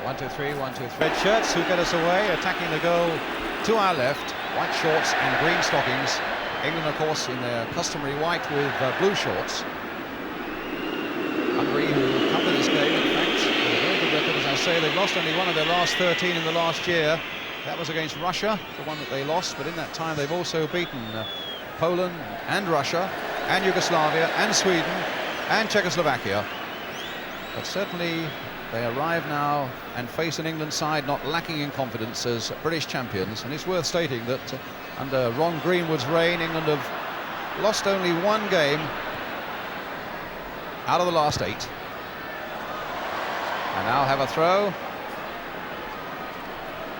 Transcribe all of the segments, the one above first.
1-2-3, 1-2-3. Red shirts who get us away, attacking the goal to our left. White shorts and green stockings. England, of course, in their customary white with blue shorts. Hungary, who come to this game, in fact, with a very good record, as I say. They've lost only one of their last 13 in the last year. That was against Russia, the one that they lost, but in that time they've also beaten Poland and Russia and Yugoslavia and Sweden and Czechoslovakia. But certainly they arrive now and face an England side not lacking in confidence as British champions. And it's worth stating that under Ron Greenwood's reign, England have lost only one game out of the last 8. And now have a throw.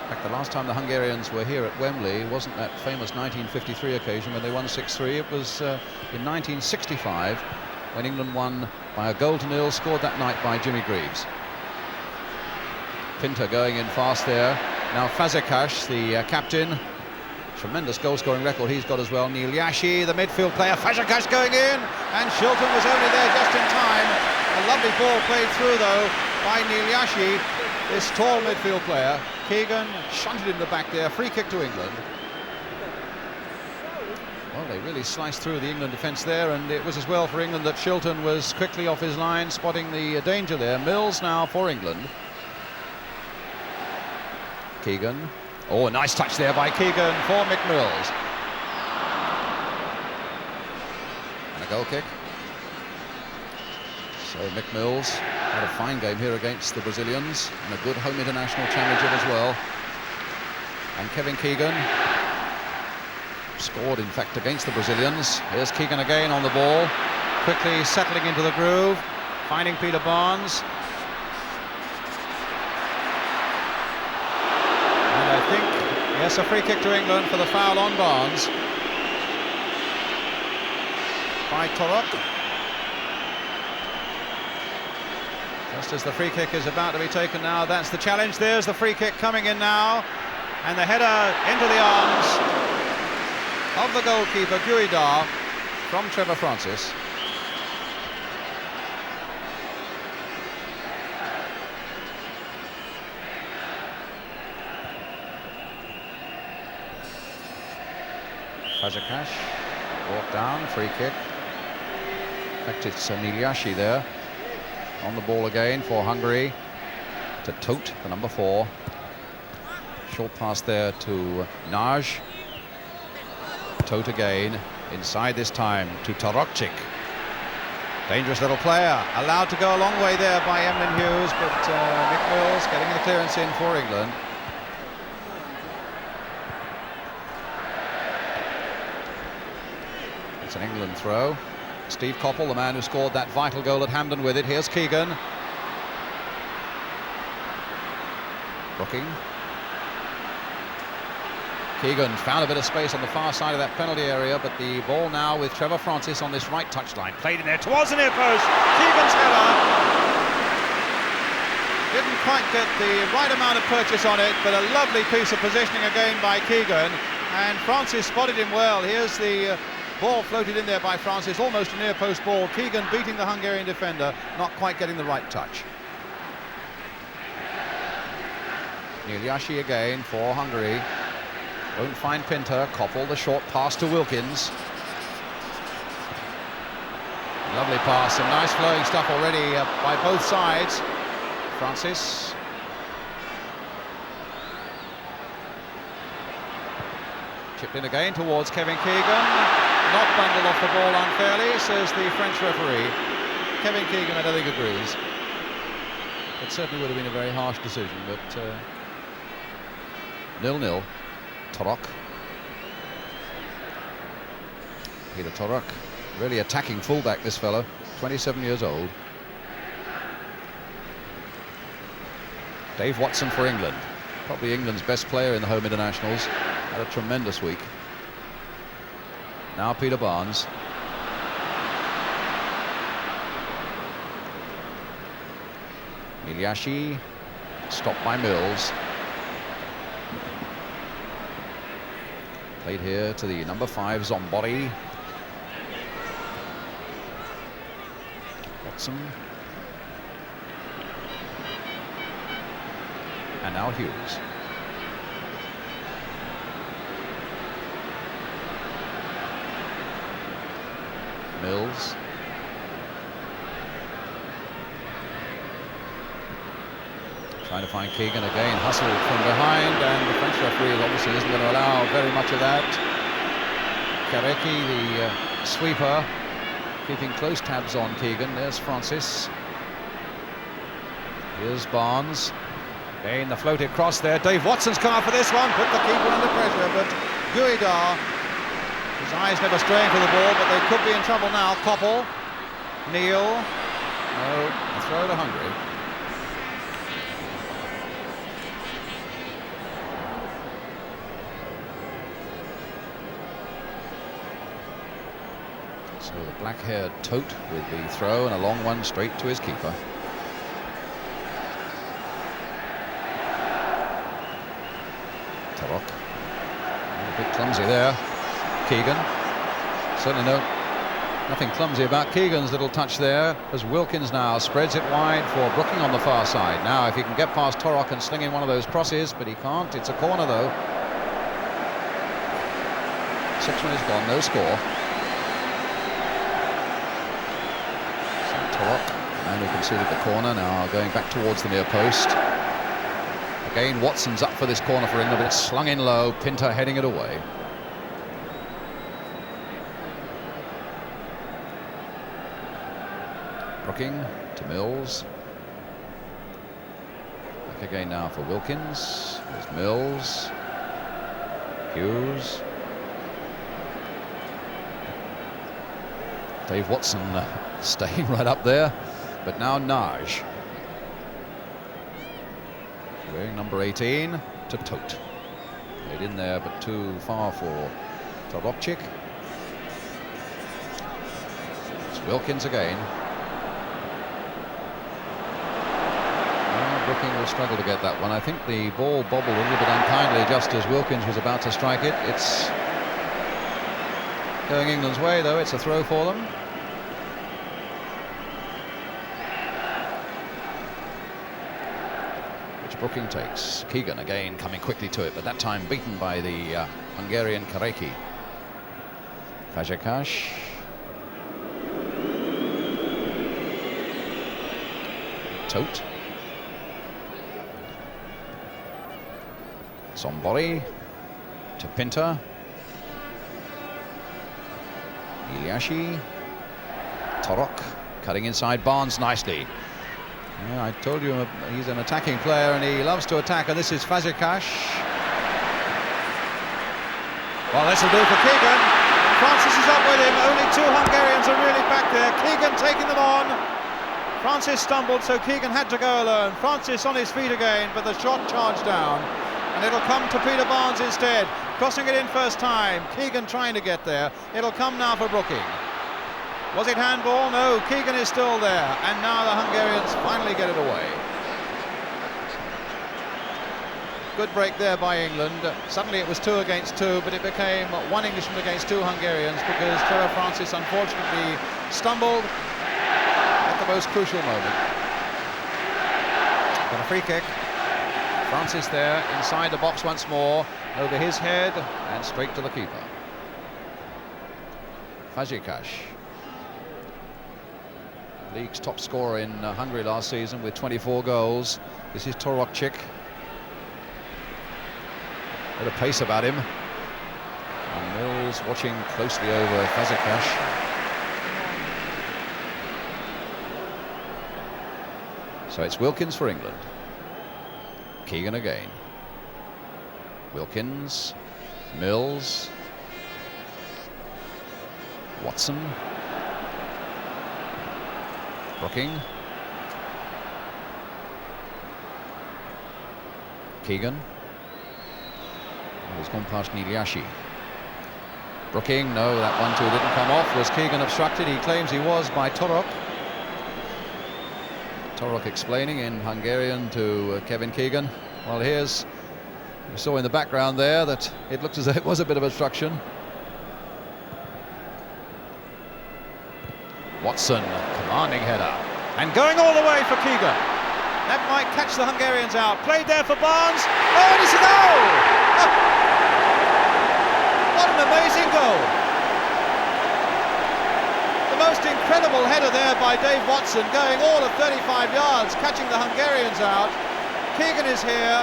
In fact, the last time the Hungarians were here at Wembley wasn't that famous 1953 occasion when they won 6-3. It was in 1965 when England won by a goal to nil, scored that night by Jimmy Greaves. Pinter going in fast there. Now Fazekas, the captain. Tremendous goal-scoring record he's got as well. Neil Yashi, the midfield player. Fazekas going in, and Shilton was only there just in time. A lovely ball played through, though, by Neil Yashi, this tall midfield player. Keegan shunted in the back there. Free kick to England. Well, they really sliced through the England defence there, and it was as well for England that Shilton was quickly off his line, spotting the danger there. Mills now for England. Keegan. Oh, a nice touch there by Keegan for Mick Mills. And a goal kick. So Mick Mills had a fine game here against the Brazilians, and a good home international championship as well. And Kevin Keegan scored, in fact, against the Brazilians. Here's Keegan again on the ball, quickly settling into the groove, finding Peter Barnes. I think, yes, a free kick to England for the foul on Barnes by Torok. Just as the free kick is about to be taken now, that's the challenge. There's the free kick coming in now, and the header into the arms of the goalkeeper, Guidar, from Trevor Francis. Fazekas brought down, free kick. In fact, it's Neil Yashi there on the ball again for Hungary to Tote, the number 4. Short pass there to Naj. Tote again, inside this time to Torokcik. Dangerous little player, allowed to go a long way there by Emlyn Hughes, but Mick Mills getting the clearance in for England. It's an England throw. Steve Coppell, the man who scored that vital goal at Hampden with it. Here's Keegan. Brooking. Keegan found a bit of space on the far side of that penalty area, but the ball now with Trevor Francis on this right touchline. Played in there towards the near post. Keegan's header. Didn't quite get the right amount of purchase on it, but a lovely piece of positioning again by Keegan. And Francis spotted him well. Here's the ball floated in there by Francis, almost a near post ball. Keegan beating the Hungarian defender, not quite getting the right touch. Neil Yashi again for Hungary. Won't find Pinter. Coppell, the short pass to Wilkins. Lovely pass, some nice flowing stuff already by both sides. Francis. Chipped in again towards Kevin Keegan. Not bundled off the ball unfairly, says the French referee. Kevin Keegan, I don't think, agrees. It certainly would have been a very harsh decision, but 0-0. Torok. Peter Torok, really attacking fullback, this fellow, 27 years old. Dave Watson for England, probably England's best player in the home internationals. Had a tremendous week. Now Peter Barnes. Yashi, stopped by Mills. Played here to the number 5, Zombori. Watson. And now Hughes. Mills. Trying to find Keegan again, hustled from behind, and the French referee obviously isn't going to allow very much of that. Kareki, the sweeper, keeping close tabs on Keegan. There's Francis. Here's Barnes. Again, the floated cross there. Dave Watson's come up for this one, put the keeper under pressure, but Guida, his eyes never straying for the ball, but they could be in trouble now. Koppel, Neal, no, a throw to Hungary. So the black-haired tote with the throw and a long one straight to his keeper. Turok. A bit clumsy there. Keegan. Certainly nothing clumsy about Keegan's little touch there, as Wilkins now spreads it wide for Brooking on the far side. Now if he can get past Turok and sling in one of those crosses, but he can't. It's a corner though. 6 minutes gone, no score. And we can see that the corner now going back towards the near post. Again, Watson's up for this corner for England, but it's slung in low. Pinter heading it away. Brooking to Mills. Back again now for Wilkins. There's Mills. Hughes. Dave Watson staying right up there, but now Naj. Wearing number 18 to Tote. Played in there, but too far for Torokchik. It's Wilkins again. Brooking will struggle to get that one. I think the ball bobbled a little bit unkindly just as Wilkins was about to strike it. It's going England's way, though. It's a throw for them. Which Brooking takes. Keegan again coming quickly to it, but that time beaten by the Hungarian Kareki. Fazekas. Tote. Sombori to Pinter. Iliashi. Torok cutting inside Barnes nicely. Yeah, I told you he's an attacking player and he loves to attack, and this is Fazekas. Well, this will do for Keegan. Francis is up with him. Only 2 Hungarians are really back there. Keegan taking them on. Francis stumbled, so Keegan had to go alone. Francis on his feet again, but the shot charged down. And it'll come to Peter Barnes instead. Crossing it in first time. Keegan trying to get there. It'll come now for Brooking. Was it handball? No, Keegan is still there. And now the Hungarians finally get it away. Good break there by England. Suddenly it was 2 against 2, but it became 1 Englishman against 2 Hungarians because Trevor Francis unfortunately stumbled at the most crucial moment. Got a free kick. Francis there inside the box once more, over his head and straight to the keeper. Fazekas, league's top scorer in Hungary last season with 24 goals. This is Torokchik. Bit of pace about him. And Mills watching closely over Fazekas. So it's Wilkins for England. Keegan again. Wilkins, Mills, Watson, Brooking, Keegan. He's gone past Iliashi. Brooking, no, that 1-2 didn't come off. Was Keegan obstructed? He claims he was by Torok. Torok explaining in Hungarian to Kevin Keegan. Well, here's, you saw in the background there that it looked as though it was a bit of obstruction. Watson, commanding header. And going all the way for Keegan. That might catch the Hungarians out. Played there for Barnes. Oh, and it's a goal! What an amazing goal! The most incredible header there by Dave Watson, going all of 35 yards, catching the Hungarians out. Keegan is here.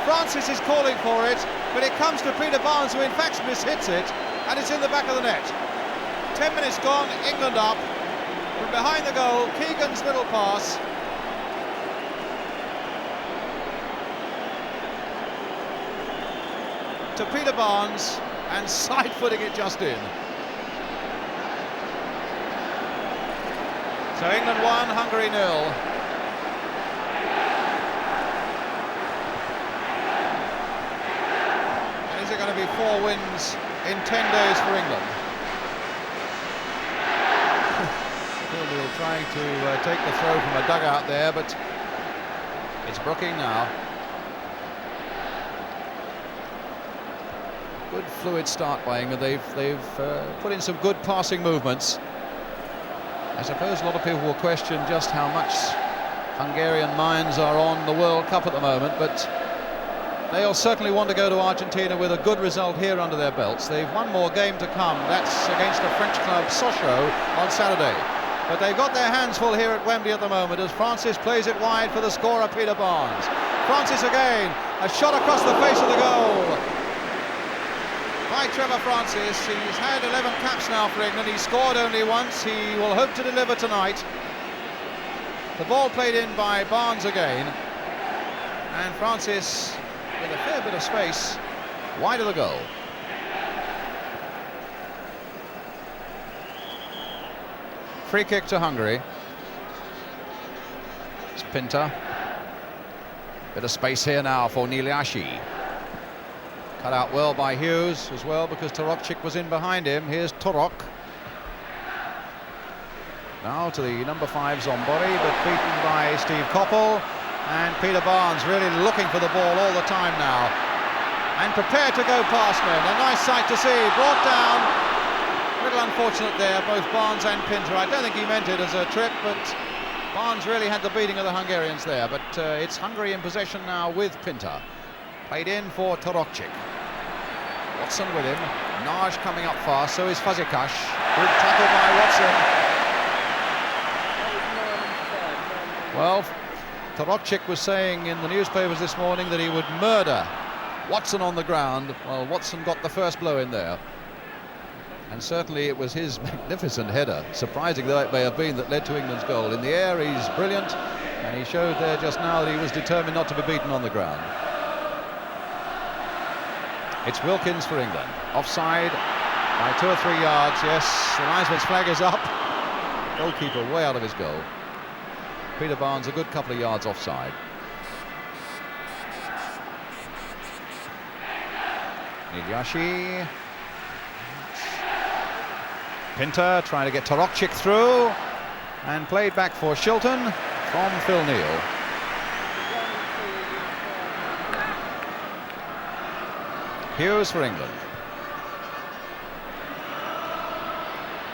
Francis is calling for it, but it comes to Peter Barnes, who in fact mishits it, and it's in the back of the net. 10 minutes gone, England up. From behind the goal, Keegan's little pass. To Peter Barnes, and side-footing it just in. So England 1, Hungary 0. And is it going to be 4 wins in 10 days for England? Phil trying to take the throw from a dugout there, but it's Brooking now. Good fluid start by England. They've put in some good passing movements. I suppose a lot of people will question just how much Hungarian minds are on the World Cup at the moment, but they'll certainly want to go to Argentina with a good result here under their belts. They've one more game to come. That's against the French club Sochaux on Saturday. But they've got their hands full here at Wembley at the moment as Francis plays it wide for the scorer Peter Barnes. Francis again, a shot across the face of the goal by Trevor Francis. He's had 11 caps now for England. He scored only once. He will hope to deliver tonight. The ball played in by Barnes again, and Francis with a fair bit of space wide of the goal. Free kick to Hungary. It's Pinter. Bit of space here now for Niliashi. Cut out well by Hughes as well, because Torokcik was in behind him. Here's Torok. Now to the number 5 Zombori, but beaten by Steve Koppel. And Peter Barnes really looking for the ball all the time now. And prepared to go past men. A nice sight to see. Brought down. A little unfortunate there, both Barnes and Pinter. I don't think he meant it as a trip, but Barnes really had the beating of the Hungarians there. But it's Hungary in possession now with Pinter. Played in for Torokcik. Watson with him. Naj coming up fast, so is Fazekas. Good tackle by Watson. Well, Torokcik was saying in the newspapers this morning that he would murder Watson on the ground. Well, Watson got the first blow in there. And certainly it was his magnificent header, surprising though it may have been, that led to England's goal. In the air, he's brilliant, and he showed there just now that he was determined not to be beaten on the ground. It's Wilkins for England. Offside by 2 or 3 yards. Yes, the linesman's flag is up. Goalkeeper way out of his goal. Peter Barnes a good couple of yards offside. Niliashi. Pinter trying to get Torokcik through, and played back for Shilton from Phil Neal. Hughes for England.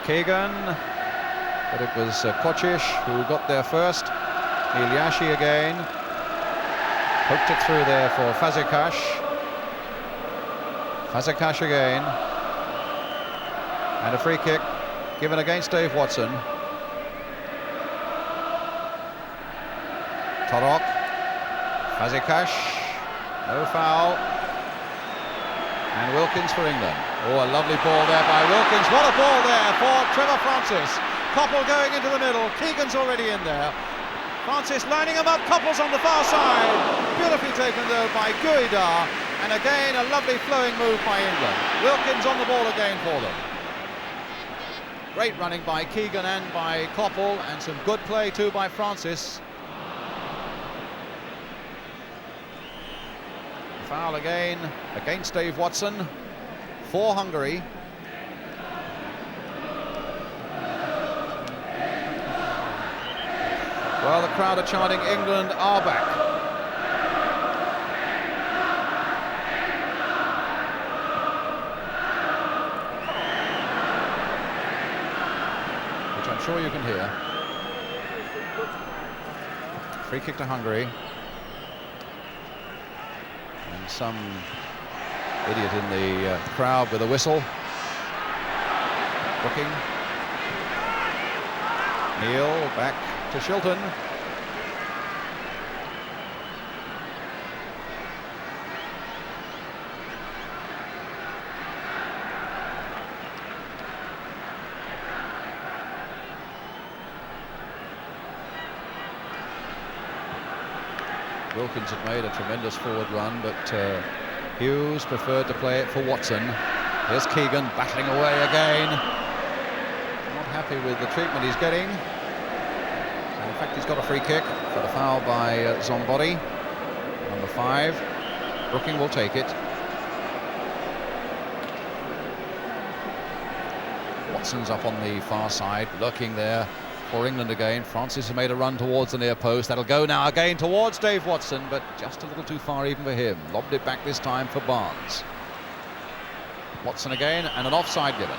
Keegan, but it was Kocic who got there first. Niliashi again. Hooked it through there for Fazekas. Fazekas again. And a free kick given against Dave Watson. Torok. Fazekas. No foul. And Wilkins for England. Oh, a lovely ball there by Wilkins. What a ball there for Trevor Francis. Koppel going into the middle. Keegan's already in there. Francis lining him up. Koppel's on the far side. Beautifully taken though by Guida. And again, a lovely flowing move by England. Wilkins on the ball again for them. Great running by Keegan and by Koppel, and some good play too by Francis. Foul again against Dave Watson for Hungary. Well, the crowd are chanting England are back. Which I'm sure you can hear. Free kick to Hungary. And some idiot in the crowd with a whistle. Looking. Neil back to Shilton. Wilkins had made a tremendous forward run, but Hughes preferred to play it for Watson. Here's Keegan battling away again. Not happy with the treatment he's getting. And in fact, he's got a free kick for the foul by Zombody. Number 5. Brooking will take it. Watson's up on the far side, lurking there for England again. Francis has made a run towards the near post. That'll go now again towards Dave Watson, but just a little too far even for him. Lobbed it back this time for Barnes. Watson again, and an offside given.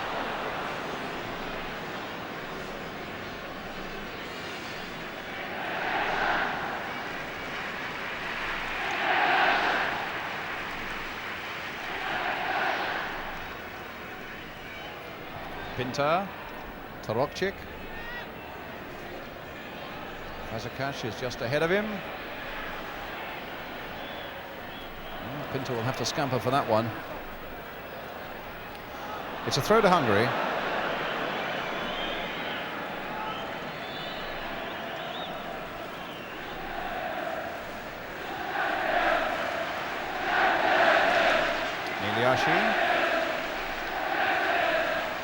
Pinter, Tarokchik. Fazekas is just ahead of him. Pinter will have to scamper for that one. It's a throw to Hungary. Iliashi.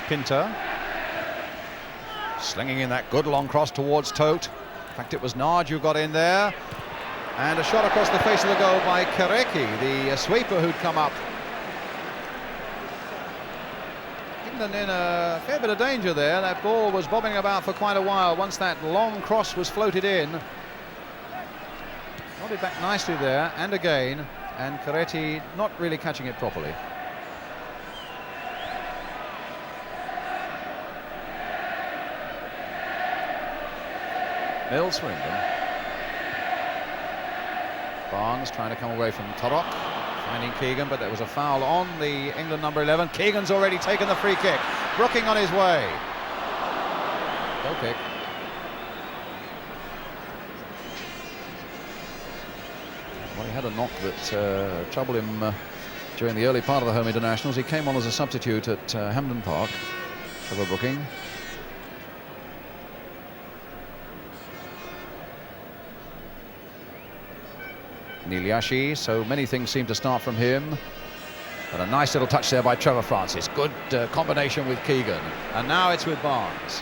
Pinter. Slinging in that good long cross towards Tote. In fact, it was Nard who got in there. And a shot across the face of the goal by Kareki, the sweeper who'd come up. England in a fair bit of danger there. That ball was bobbing about for quite a while once that long cross was floated in. Got it back nicely there, and again. And Kareki not really catching it properly. Mills for England. Barnes trying to come away from Torok, finding Keegan, but there was a foul on the England number 11. Keegan's already taken the free kick. Brooking on his way. Goal kick. Well, he had a knock that troubled him during the early part of the home internationals. He came on as a substitute at Hampden Park for Brooking. Iliashi, so many things seem to start from him. But a nice little touch there by Trevor Francis. Good combination with Keegan. And now it's with Barnes.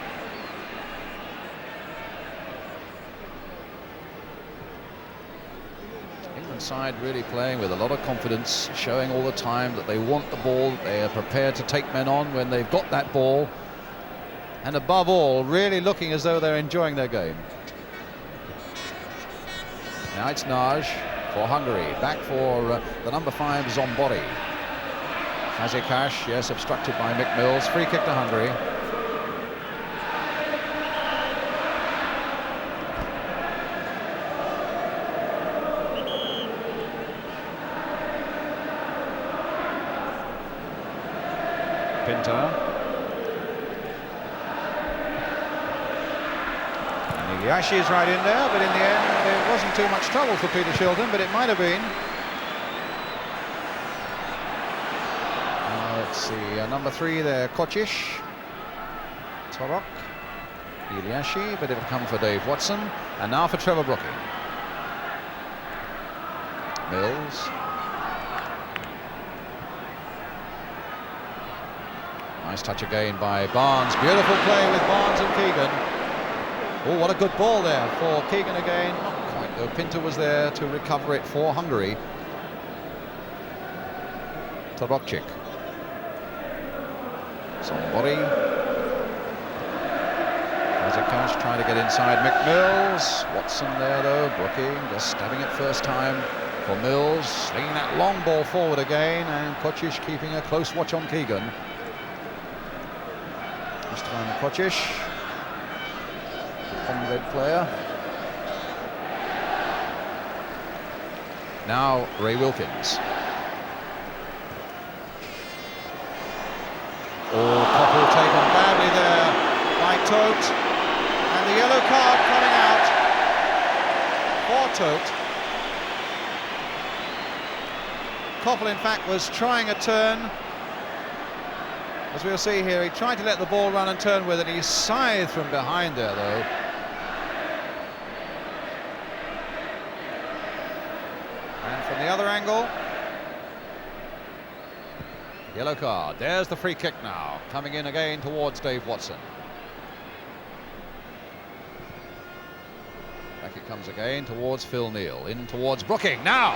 England side really playing with a lot of confidence, showing all the time that they want the ball, that they are prepared to take men on when they've got that ball. And above all, really looking as though they're enjoying their game. Now it's Naj for Hungary, back for the number 5 Zombori. Fazekas, yes, obstructed by Mick Mills. Free kick to Hungary. Pinter. Iliashi is right in there, but in the end it wasn't too much trouble for Peter Shilton, but it might have been. Let's see, number 3 there, Kocic, Torok, Iliashi, but it'll come for Dave Watson, and now for Trevor Brooking. Mills. Nice touch again by Barnes. Beautiful play with Barnes and Keegan. Oh, what a good ball there for Keegan again. Not quite though. Pinter was there to recover it for Hungary. Tarokchik. Somebody. Fazekas trying to get inside Mick Mills. Watson there though. Brooking just stabbing it first time for Mills. Slinging that long ball forward again. And Kocic keeping a close watch on Keegan. This time Kocic. Red player. Now Ray Wilkins. Oh, Koppel taken badly there by Tote. And the yellow card coming out for Tote. Koppel, in fact, was trying a turn. As we'll see here, he tried to let the ball run and turn with it. He scythed from behind there, though. And from the other angle, yellow card. There's the free kick now, coming in again towards Dave Watson. Back it comes again towards Phil Neal, in towards Brooking. Now,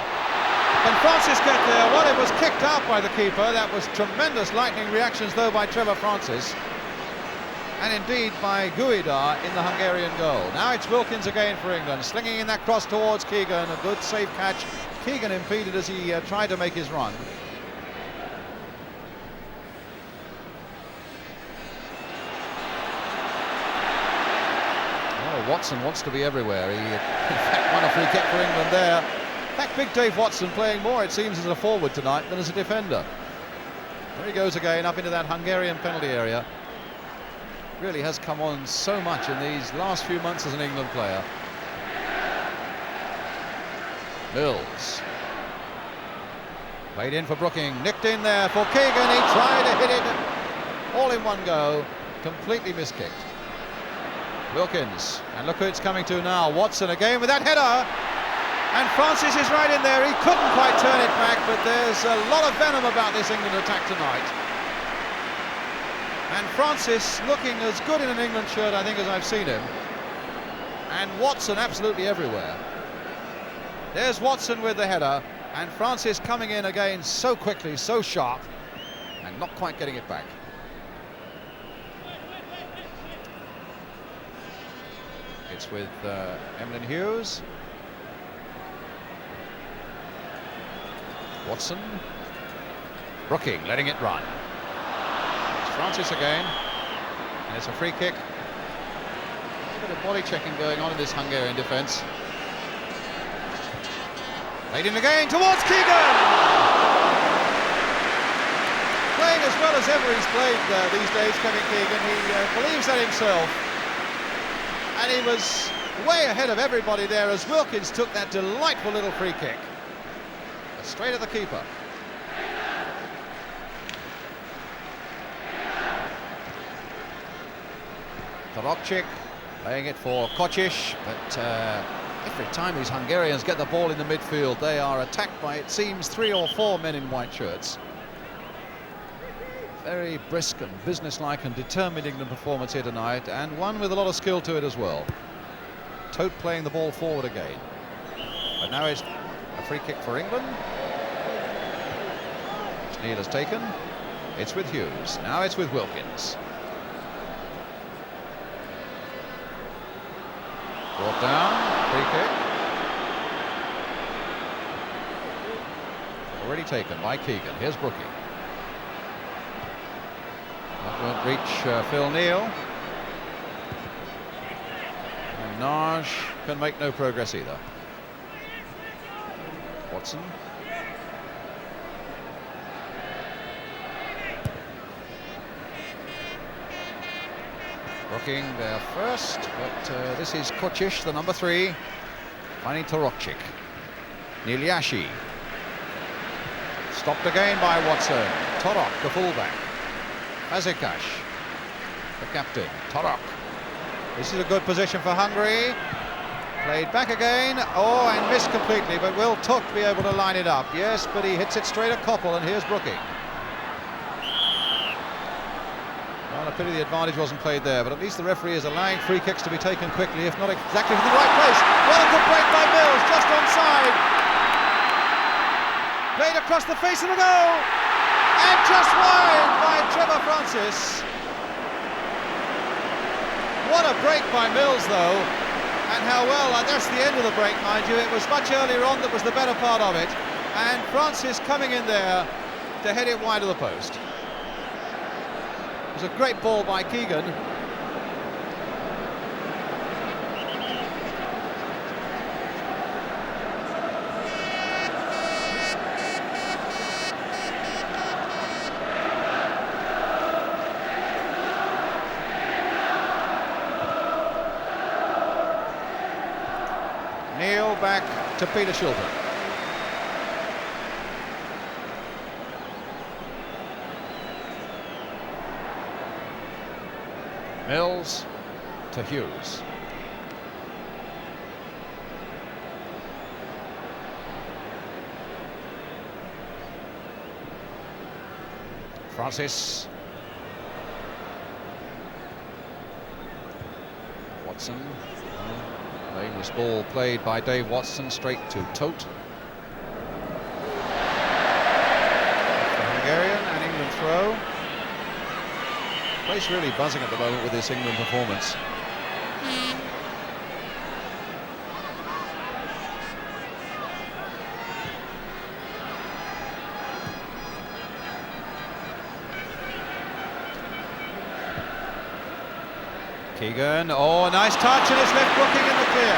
can Francis get there? Well, it was kicked out by the keeper. That was tremendous lightning reactions, though, by Trevor Francis. And indeed by Guida in the Hungarian goal. Now it's Wilkins again for England, slinging in that cross towards Keegan. A good safe catch. Keegan impeded as he tried to make his run. Oh, Watson wants to be everywhere. He, in fact, won a free kick for England there. In fact, big Dave Watson playing more, it seems, as a forward tonight than as a defender. There he goes again, up into that Hungarian penalty area. Really has come on so much in these last few months as an England player. Mills. Played in for Brooking, nicked in there for Keegan. He tried to hit it all in one go, completely miskicked. Wilkins, and look who it's coming to now. Watson again with that header. And Francis is right in there. He couldn't quite turn it back, but there's a lot of venom about this England attack tonight. And Francis looking as good in an England shirt, I think, as I've seen him. And Watson absolutely everywhere. There's Watson with the header, and Francis coming in again so quickly, so sharp, and not quite getting it back. It's with Emlyn Hughes. Watson, Brooking letting it run. It's Francis again, and it's a free kick. A bit of body checking going on in this Hungarian defence. Played in again towards Keegan. Playing as well as ever he's played these days, Kevin Keegan. He believes that himself. And he was way ahead of everybody there as Wilkins took that delightful little free kick. Straight at the keeper. Torokcik playing it for Kocic, but every time these Hungarians get the ball in the midfield, they are attacked by, it seems, 3 or 4 men in white shirts. Very brisk and businesslike and determined England performance here tonight, and one with a lot of skill to it as well. Tote playing the ball forward again. But now it's a free kick for England. Neal has taken. It's with Hughes. Now it's with Wilkins. Brought down. Free kick. Already taken by Keegan. Here's Brooking. That won't reach Phil Neal. And Naj can make no progress either. Watson. Brooking there first, but this is Kocic, the number 3, finding Torokcik. Niliashi. Stopped again by Watson. Torok, the fullback. Azekash, the captain. Torok. This is a good position for Hungary. Played back again. Oh, and missed completely, but will Took be able to line it up? Yes, but he hits it straight at Koppel, and here's Brooking. Well, a pity the advantage wasn't played there, but at least the referee is allowing free kicks to be taken quickly, if not exactly from the right place. What a good break by Mills, just onside. Played across the face of the goal, and just wide by Trevor Francis. What a break by Mills, though, and how well, that's the end of the break, mind you. It was much earlier on that was the better part of it, and Francis coming in there to head it wide of the post. It was a great ball by Keegan. to Peter Shilton. Mills to Hughes. Francis. Watson. Aimless ball played by Dave Watson straight to Tote. The Hungarian and England throw. Place really buzzing at the moment with this England performance. Keegan, oh, nice touch, and it's left Brooking in the clear.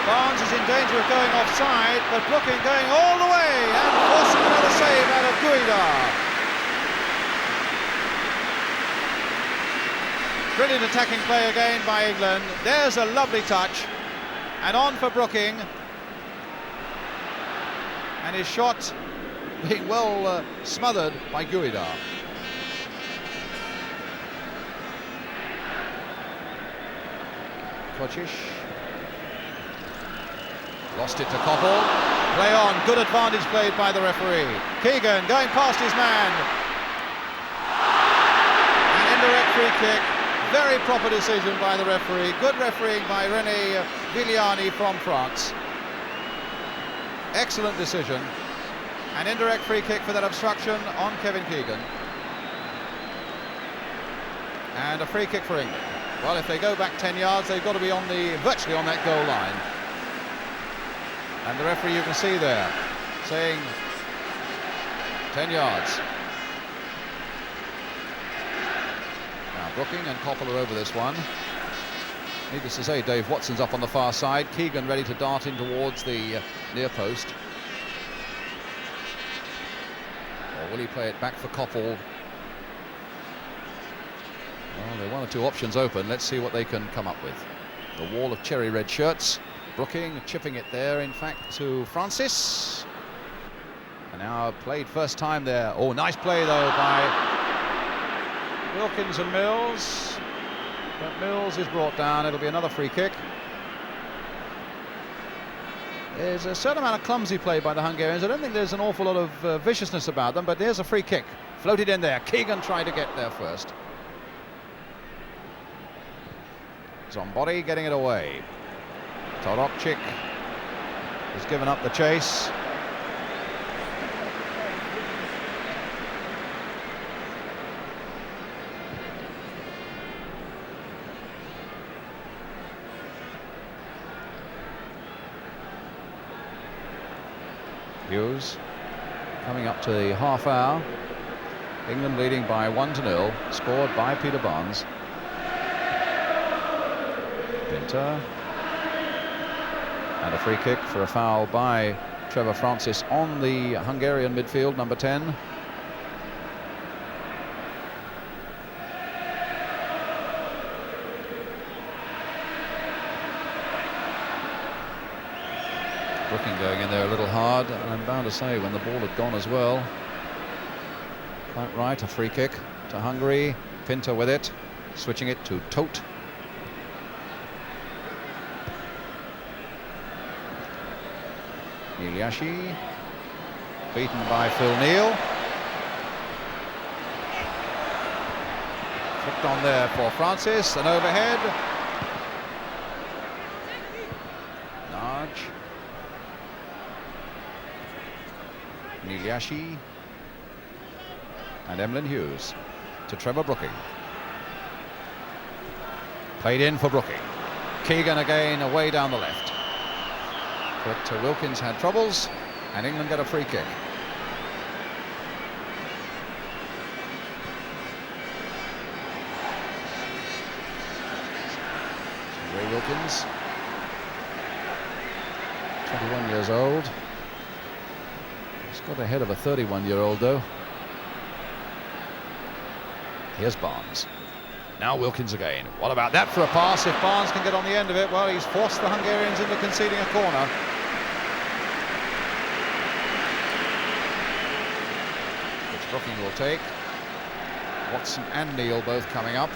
Barnes is in danger of going offside, but Brooking going all the way and forcing another save out of Guida. Brilliant attacking play again by England. There's a lovely touch, and on for Brooking. And his shot being well smothered by Guida. Kocic. Lost it to Koppel. Play on, good advantage played by the referee. Keegan going past his man. An indirect free kick. Very proper decision by the referee. Good refereeing by René Villani from France. Excellent decision. An indirect free kick for that obstruction on Kevin Keegan. And a free kick for England. Well, if they go back 10 yards, they've got to be on virtually on that goal line. And the referee, you can see there, saying 10 yards. Now, Brooking and Koppel are over this one. Needless to say, Dave Watson's up on the far side. Keegan ready to dart in towards the near post. Or will he play it back for Koppel? Well, there are one or two options open. Let's see what they can come up with. The wall of cherry red shirts. Brooking chipping it there, in fact, to Francis. And now played first time there. Oh, nice play, though, by Wilkins and Mills. But Mills is brought down. It'll be another free kick. There's a certain amount of clumsy play by the Hungarians. I don't think there's an awful lot of viciousness about them, but there's a free kick. Floated in there. Keegan tried to get there first. Zombody getting it away. Torokchik has given up the chase. Hughes coming up to the half hour. England leading by 1-0, scored by Peter Barnes. Pinter. And a free kick for a foul by Trevor Francis on the Hungarian midfield, number 10. Brooking going in there a little hard, and I'm bound to say when the ball had gone as well. Quite right, a free kick to Hungary. Pinter with it, switching it to Tote. Iliashi, beaten by Phil Neal. Flicked on there for Francis, and overhead. Naj. Iliashi. And Emlyn Hughes to Trevor Brooking. Played in for Brooking. Keegan again away down the left. But Wilkins had troubles, and England get a free kick. Ray Wilkins, 21 years old. He's got ahead of a 31-year-old, though. Here's Barnes. Now Wilkins again. What about that for a pass? If Barnes can get on the end of it, well, he's forced the Hungarians into conceding a corner. Brooking will take. Watson and Neal both coming up.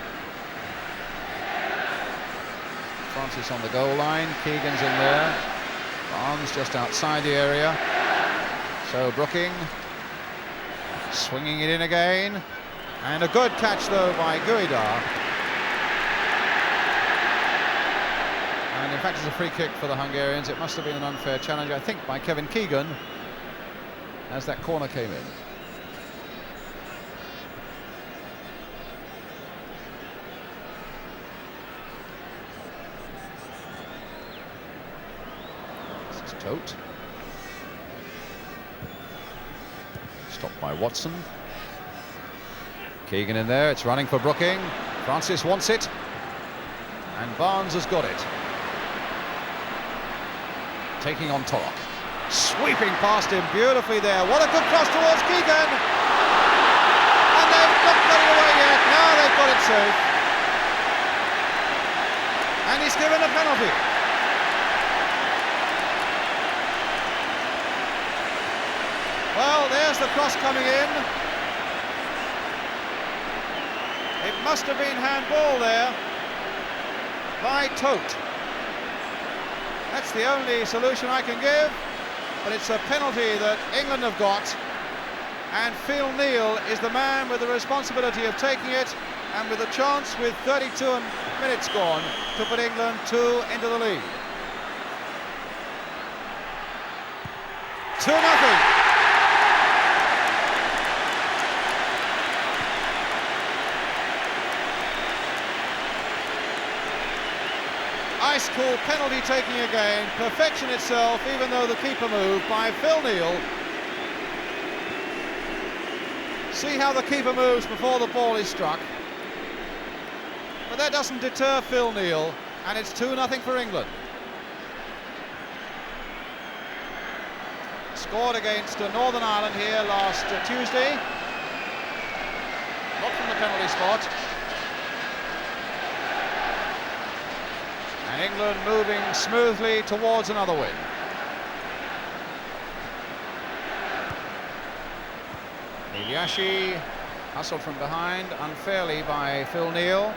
Francis on the goal line. Keegan's in there. Barnes just outside the area. So Brooking swinging it in again. And a good catch though by Guida. And in fact it's a free kick for the Hungarians. It must have been an unfair challenge, I think, by Kevin Keegan as that corner came in. This is Tote. Stopped by Watson. Keegan in there, it's running for Brooking. Francis wants it. And Barnes has got it. Taking on Torok. Sweeping past him beautifully there. What a good cross towards Keegan. And they've not got it away yet. Now they've got it safe. And he's given a penalty. Well, there's the cross coming in. It must have been handball there by Tote. That's the only solution I can give, but it's a penalty that England have got, and Phil Neal is the man with the responsibility of taking it, and with a chance with 32 minutes gone to put England 2 into the lead. 2-0. Ice cool penalty taking again, perfection itself, even though the keeper moved by Phil Neal. See how the keeper moves before the ball is struck. But that doesn't deter Phil Neal, and it's 2-0 for England. Scored against Northern Ireland here last Tuesday. Not from the penalty spot. And England moving smoothly towards another win. Iliashi hustled from behind unfairly by Phil Neal.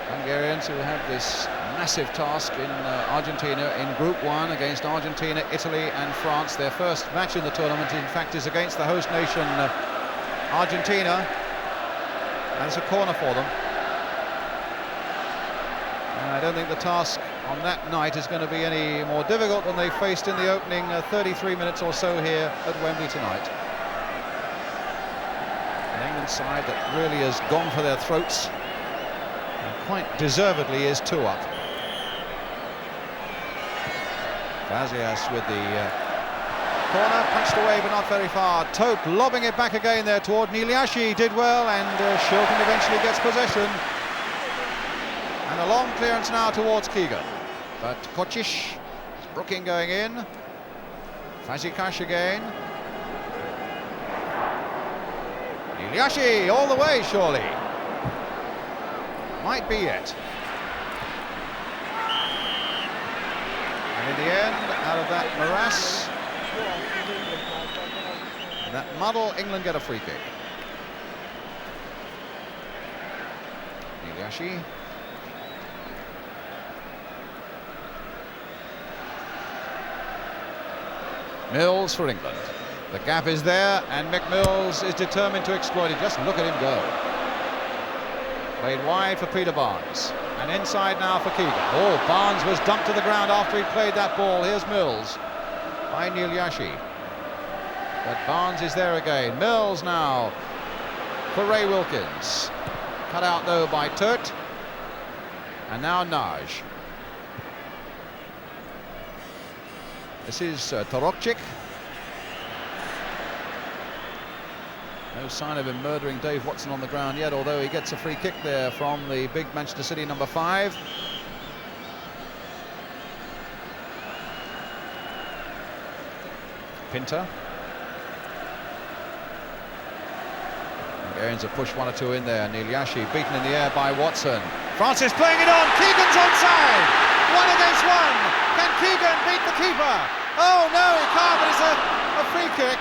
Hungarians who have this massive task in Argentina in Group 1 against Argentina, Italy and France. Their first match in the tournament, in fact, is against the host nation Argentina. That's a corner for them. And I don't think the task on that night is going to be any more difficult than they faced in the opening 33 minutes or so here at Wembley tonight. An England side that really has gone for their throats, and quite deservedly is 2 up. Vazias with the corner, punched away but not very far. Tote lobbing it back again there toward Iliashi, did well, and Shilton eventually gets possession. And a long clearance now towards Keegan. But Kocic, Brooking going in. Fazekas again. Iliashi all the way, surely. Might be it. And in the end, out of that morass, that muddle, England get a free kick. Iliashi. Mills for England. The gap is there, and Mick Mills is determined to exploit it. Just look at him go. Played wide for Peter Barnes. And inside now for Keegan. Oh, Barnes was dumped to the ground after he played that ball. Here's Mills by Iliashi. But Barnes is there again. Mills now for Ray Wilkins. Cut out though by Turt. And now Naj. This is Torokcic. No sign of him murdering Dave Watson on the ground yet, although he gets a free kick there from the big Manchester City number 5. Pinter. Hungarians have pushed 1 or 2 in there. Iliashi beaten in the air by Watson. Francis playing it on. Keegan's onside. 1 against 1. Can Keegan beat the keeper. Oh no, he can't, but it's a free kick.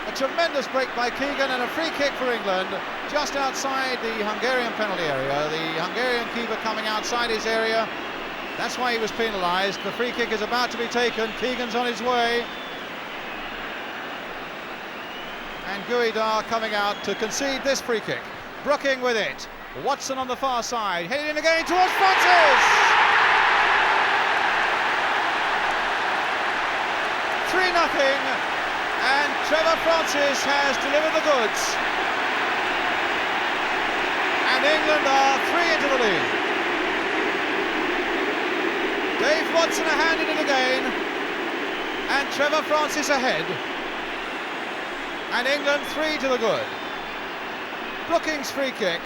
A tremendous break by Keegan and a free kick for England, just outside the Hungarian penalty area. The Hungarian keeper coming outside his area. That's why he was penalised. The free kick is about to be taken. Keegan's on his way. And Guida coming out to concede this free kick. Brooking with it. Watson on the far side, headed in again towards Francis. 3-0. And Trevor Francis has delivered the goods. And England are 3 into the lead. Dave Watson are handed it again. And Trevor Francis ahead. And England 3 to the good. Brooking's free kick.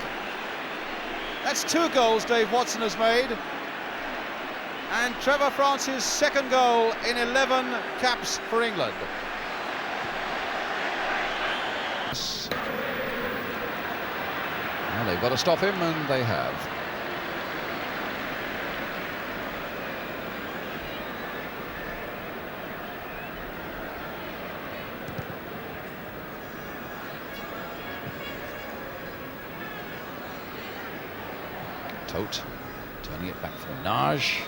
That's 2 goals Dave Watson has made. And Trevor Francis' second goal in 11 caps for England. Well, they've got to stop him, and they have. Tote turning it back for Naj.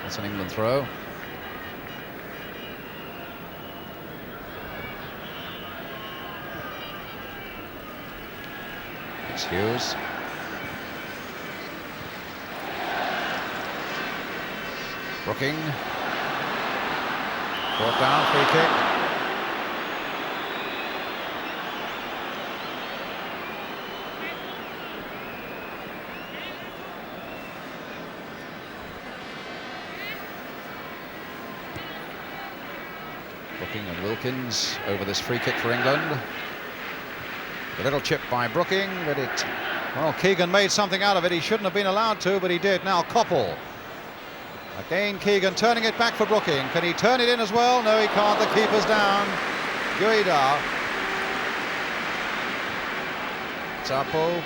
That's an England throw. It's Hughes. Brooking. Brought down, free kick. Brooking and Wilkins over this free kick for England. A little chip by Brooking, but well, Keegan made something out of it. He shouldn't have been allowed to, but he did. Now Koppel. Again, Keegan turning it back for Brooking. Can he turn it in as well? No, he can't. The keeper's down. Guida. Zapo.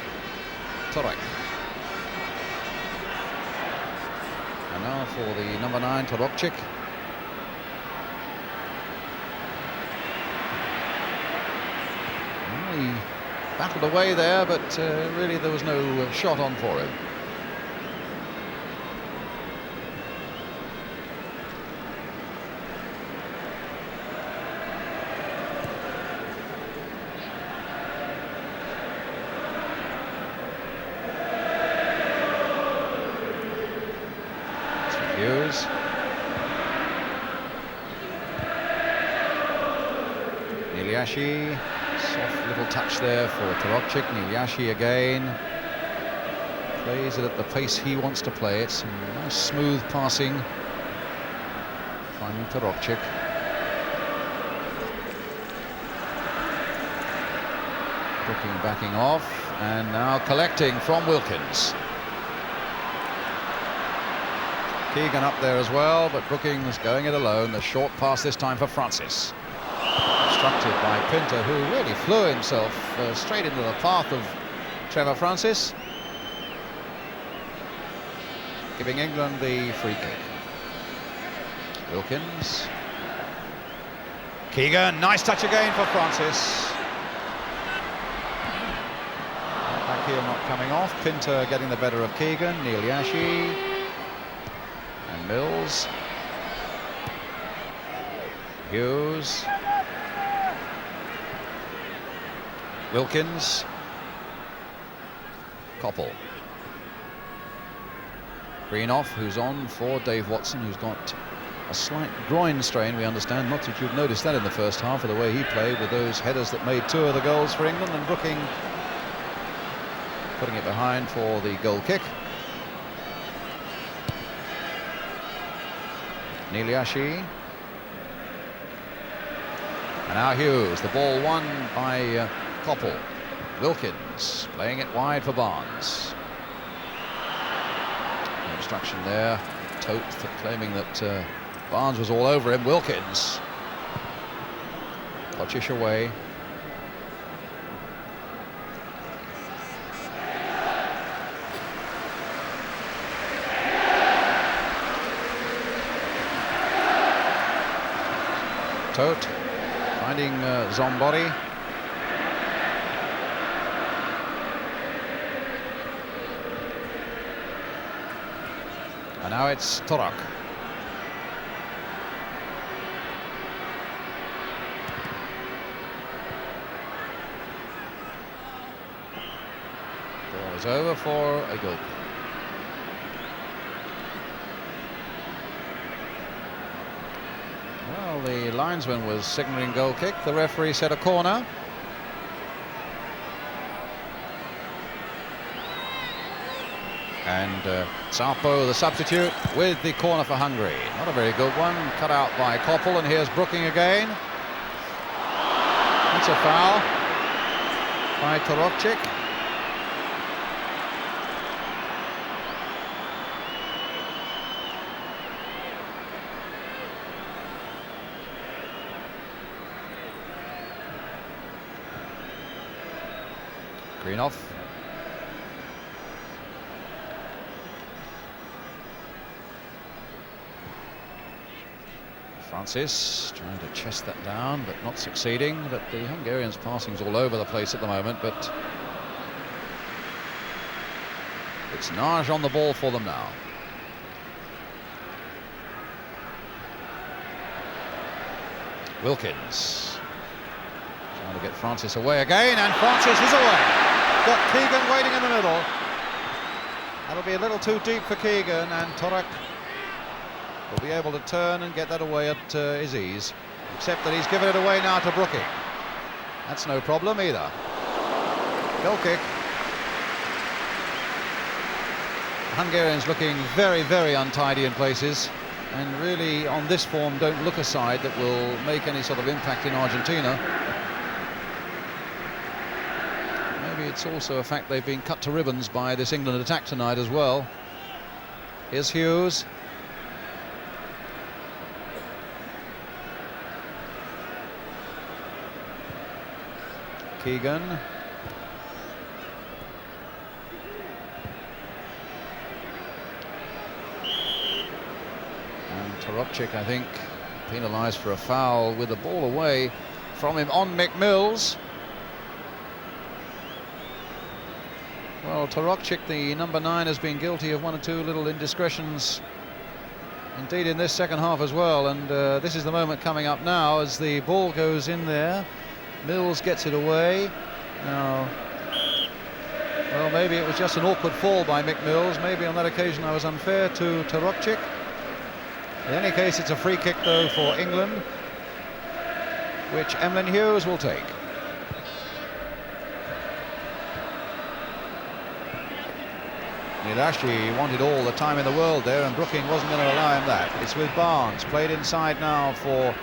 Torek. And now for the number 9, Torokchik. He battled away there, but really there was no shot on for him. Hughes. Niliashi. Soft little touch there for Torokchik. Niliashi again. Plays it at the pace he wants to play it. Some nice smooth passing. Finding Torokchik. Brooking backing off. And now collecting from Wilkins. Keegan up there as well, but Brooking's going it alone. The short pass this time for Francis. Obstructed by Pinter, who really flew himself straight into the path of Trevor Francis, giving England the free kick. Wilkins. Keegan, nice touch again for Francis. Back heel not coming off. Pinter getting the better of Keegan. Niliashi. And Mills. Hughes. Wilkins. Koppel. Greenoff, who's on for Dave Watson, who's got a slight groin strain, we understand. Not that you've noticed that in the first half of the way he played with those headers that made 2 of the goals for England, and Brooking putting it behind for the goal kick. Niliashi. And now Hughes. The ball won by Koppel. Wilkins playing it wide for Barnes. No obstruction there. Tote claiming that Barnes was all over him. Wilkins. Kochish away. Todt finding Zombori. And now it's Torok. Ball is over for a goal. Well, the linesman was signalling goal kick. The referee said a corner. And Sarpo, the substitute, with the corner for Hungary. Not a very good one, cut out by Koppel, and here's Brooking again. That's a foul by Torokcik. Greenhoff. Francis trying to chest that down, but not succeeding. But the Hungarians' passing's all over the place at the moment, but it's Nagy on the ball for them now. Wilkins trying to get Francis away again, and Francis is away. Got Keegan waiting in the middle. That'll be a little too deep for Keegan, and Torok will be able to turn and get that away at his ease, except that he's given it away now to Brooking. That's no problem either. Goal kick. Hungarians looking very, very untidy in places, and really on this form don't look a side that will make any sort of impact in Argentina. Maybe it's also a fact they've been cut to ribbons by this England attack tonight as well. Here's Hughes. Keegan. And Torokcik, I think, penalised for a foul with the ball away from him on McMills. Well, Torokcik, the number 9, has been guilty of one or two little indiscretions indeed in this second half as well, and this is the moment coming up now as the ball goes in there. Mills gets it away. Now, well, maybe it was just an awkward fall by Mick Mills. Maybe on that occasion I was unfair to Torokcik. In any case, it's a free kick, though, for England, which Emlyn Hughes will take. Nilashi wanted all the time in the world there, and Brooking wasn't going to allow him that. It's with Barnes, played inside now for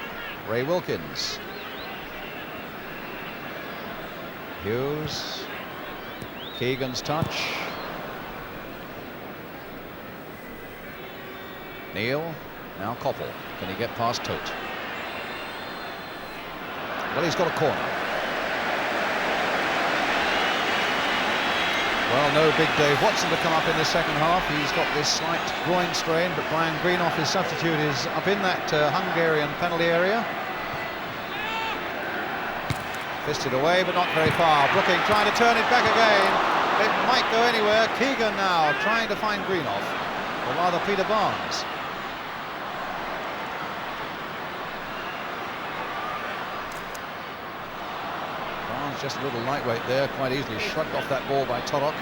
Ray Wilkins. Hughes, Keegan's touch. Neil, now Koppel. Can he get past Todt? Well, he's got a corner. Well, no big Dave Watson to come up in the second half. He's got this slight groin strain, but Brian Greenhoff, his substitute, is up in that Hungarian penalty area. Fisted away, but not very far. Brooking trying to turn it back again. It might go anywhere. Keegan now trying to find Greenhoff, or rather Peter Barnes. Barnes just a little lightweight there, quite easily shrugged off that ball by Torok.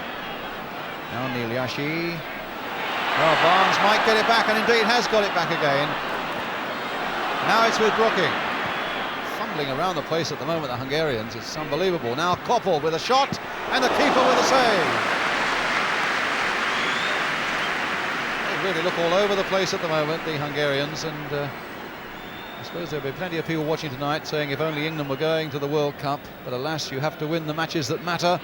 Now Nilashi. Well, Barnes might get it back, and indeed has got it back again. Now it's with Brooking. Fumbling around the place at the moment, the Hungarians. It's unbelievable. Now Koppel with a shot, and the keeper with a save. They really look all over the place at the moment, the Hungarians, and I suppose there'll be plenty of people watching tonight saying if only England were going to the World Cup, but alas, you have to win the matches that matter.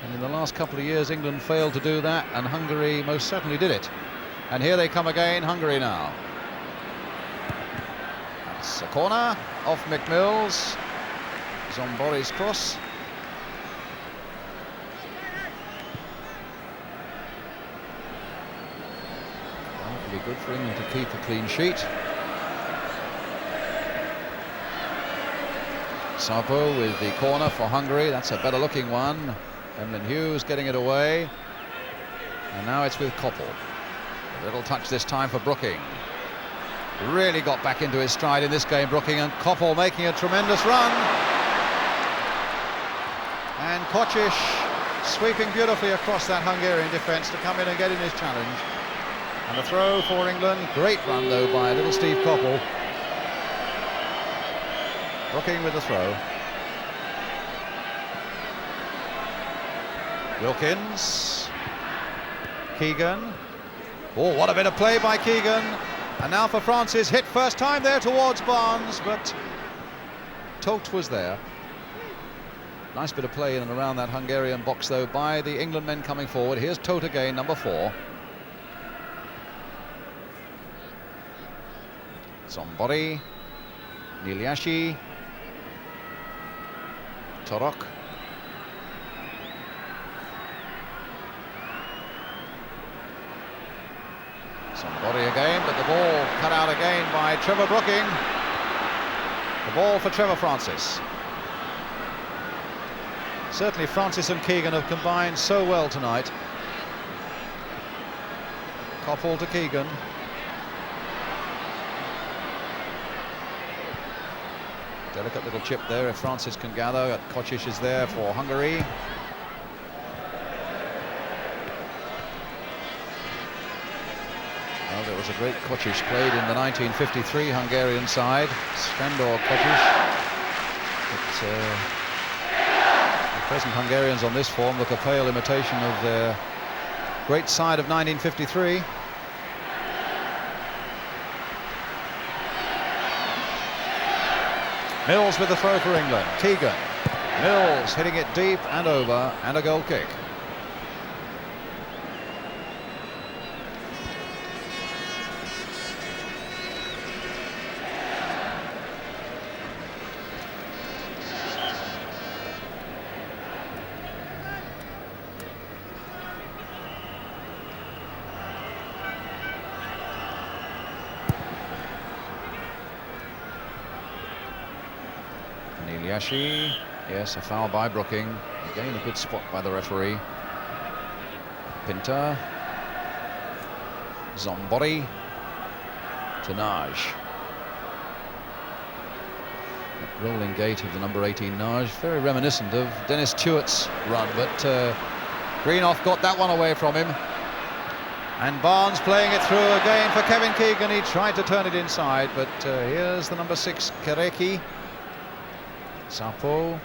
And in the last couple of years, England failed to do that, and Hungary most certainly did it. And here they come again, Hungary now. That's a corner off McMills. Zombori's cross. Well, it'll be good for England to keep a clean sheet. Sabo with the corner for Hungary. That's a better looking one. Emlyn Hughes getting it away. And now it's with Koppel. A little touch this time for Brooking. Really got back into his stride in this game, Brooking, and Koppel making a tremendous run. And Kocic sweeping beautifully across that Hungarian defence to come in and get in his challenge. And a throw for England. Great run though by little Steve Koppel. Brooking with the throw. Wilkins. Keegan. Oh, what a bit of play by Keegan. And now for Francis, hit first time there towards Barnes, but Tote was there. Nice bit of play in and around that Hungarian box though by the England men coming forward. Here's Tote again, number 4. Zombori, Niliashi, Torok. Zombori again, but the ball cut out again by Trevor Brooking. The ball for Trevor Francis. Certainly Francis and Keegan have combined so well tonight. Koppel to Keegan. Delicate little chip there if Francis can gather. Kocic is there for Hungary. Well, there was a great Kocic played in the 1953 Hungarian side. Svendor Kocic. But the present Hungarians on this form look a pale imitation of their great side of 1953. Mills with the throw for England. Keegan. Mills hitting it deep and over, and a goal kick. Niliashi, yes, a foul by Brooking. Again, a good spot by the referee. Pinter. Zombori. Naj. Rolling gait of the number 18 Naj, very reminiscent of Dennis Stewart's run, but Greenoff got that one away from him. And Barnes playing it through again for Kevin Keegan. He tried to turn it inside, but here's the number 6, Kereki. Sapo.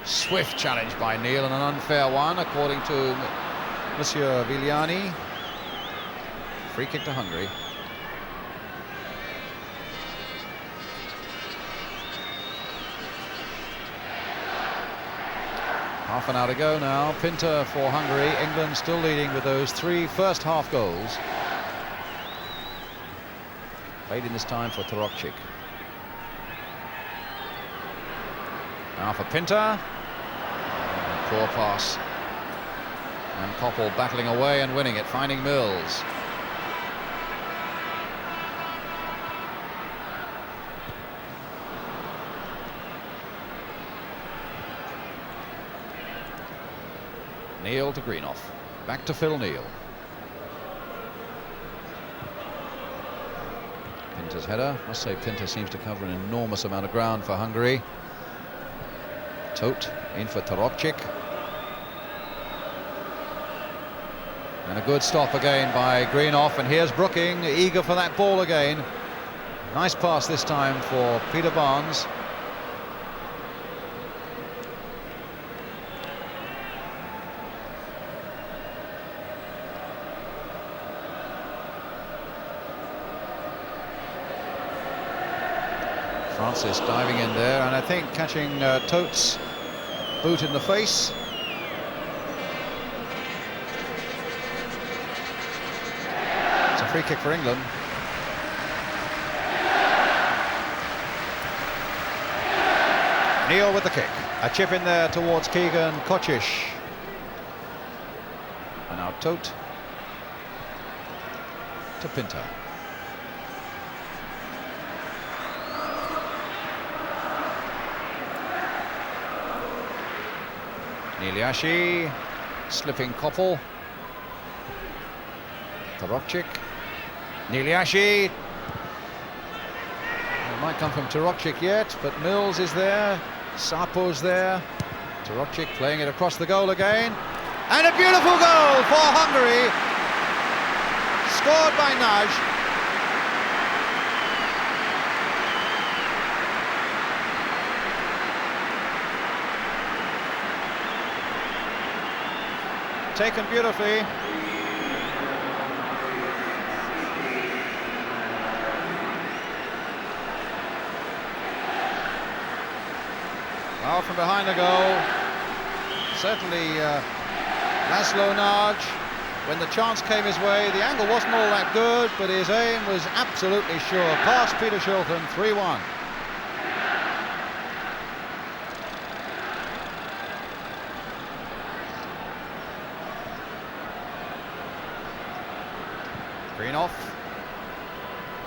Swift challenge by Neil, and an unfair one according to Monsieur Viliani. Free kick to Hungary. Half an hour to go now. Pinter for Hungary. England still leading with those 3 first half goals. Played in this time for Torokcik. Now for Pinter. Poor pass. And Koppel battling away and winning it, finding Mills. Neil to Greenoff. Back to Phil Neal. Pinter's header. Must say Pinter seems to cover an enormous amount of ground for Hungary. Tote in for Torokcik. And a good stop again by Greenoff, and here's Brooking, eager for that ball again. Nice pass this time for Peter Barnes. Francis diving in there, and I think catching Tote's boot in the face. It's a free kick for England. Neil with the kick. A chip in there towards Keegan. Kocic. And now Tote to Pinter. Niliashi, slipping Koppel. Tarokcic. Niliashi. It might come from Tarokcic yet, but Mills is there. Sapo's there. Tarokcic playing it across the goal again. And a beautiful goal for Hungary. Scored by Nagy. Taken beautifully. Well, from behind the goal, certainly Laszlo Nagy, when the chance came his way, the angle wasn't all that good, but his aim was absolutely sure. Past Peter Shilton, 3-1. Greenhoff,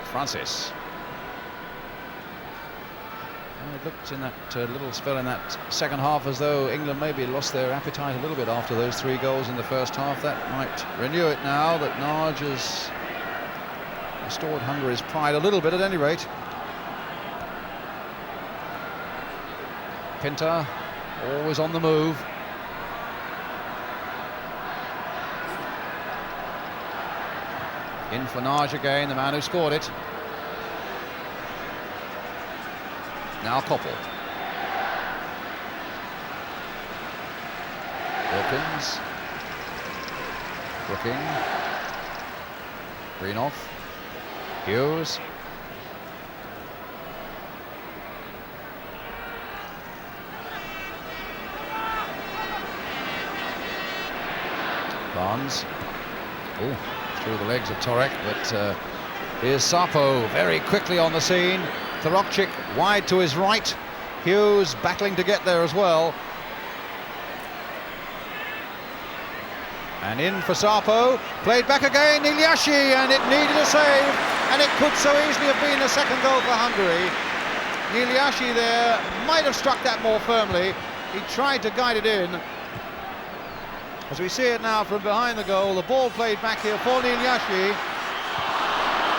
Francis. It looked in that little spell in that second half as though England maybe lost their appetite a little bit after those 3 goals in the first half. That might renew it now that Nagy has restored Hungary's pride a little bit at any rate. Pinter, always on the move. In for Nagy again, the man who scored it. Now Koppel. Wilkins. Brooking. Greenhoff. Hughes. Barnes. Oh, through the legs of Torek, but here's Sapo very quickly on the scene. Tarokcic wide to his right. Hughes battling to get there as well. And in for Sapo. Played back again, Niliashi, and it needed a save. And it could so easily have been a second goal for Hungary. Niliashi there might have struck that more firmly. He tried to guide it in. As we see it now from behind the goal, the ball played back here for Niliashi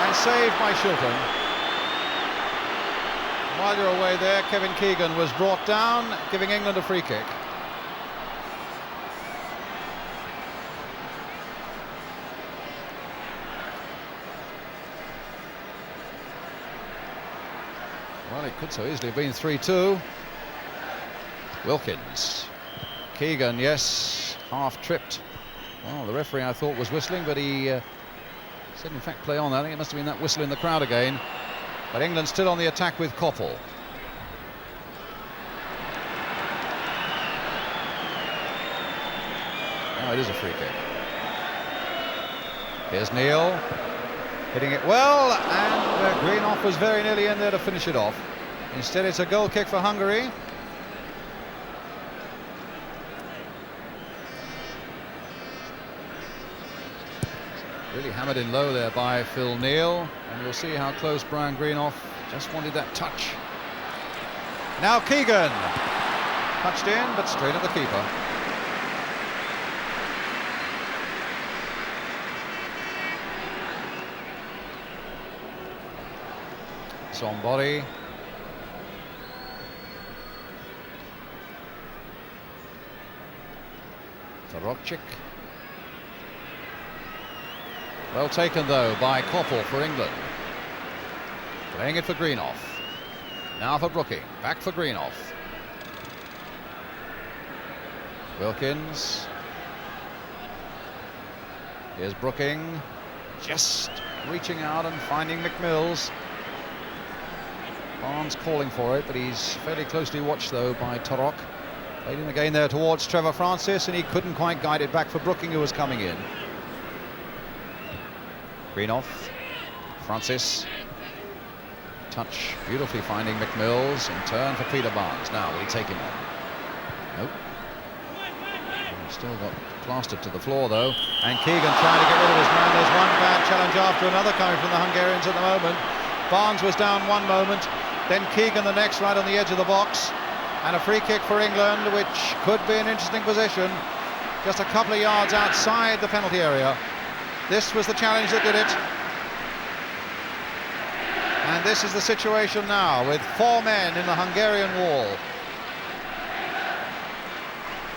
and saved by Shilton. While you're away there, Kevin Keegan was brought down, giving England a free kick. Well, it could so easily have been 3-2. Wilkins. Keegan, yes, half tripped. Well, the referee I thought was whistling, but he said in fact play on. I think it must have been that whistle in the crowd again. But England still on the attack with Koppel. Oh, it is a free kick. Here's Neil, hitting it well, and Greenhoff was very nearly in there to finish it off. Instead, it's a goal kick for Hungary. Really hammered in low there by Phil Neal, and you'll see how close Brian Greenhoff just wanted that touch. Now Keegan, touched in, but straight at the keeper. It's on body. Tarokcic. Well taken though by Koppel for England. Playing it for Greenhoff. Now for Brooking. Back for Greenhoff. Wilkins. Here's Brooking. Just reaching out and finding McMills. Barnes calling for it, but he's fairly closely watched though by Torok. Played in again there towards Trevor Francis, and he couldn't quite guide it back for Brooking, who was coming in. Greenhoff, Francis, touch beautifully finding McMills, in turn for Peter Barnes. Now will he take him on? Nope. Still got plastered to the floor though, and Keegan trying to get rid of his man. There's one bad challenge after another coming from the Hungarians at the moment. Barnes was down one moment, then Keegan the next, right on the edge of the box, And a free kick for England, which could be an interesting position. Just a couple of yards outside the penalty area. This was the challenge that did it. And this is the situation now, with 4 men in the Hungarian wall.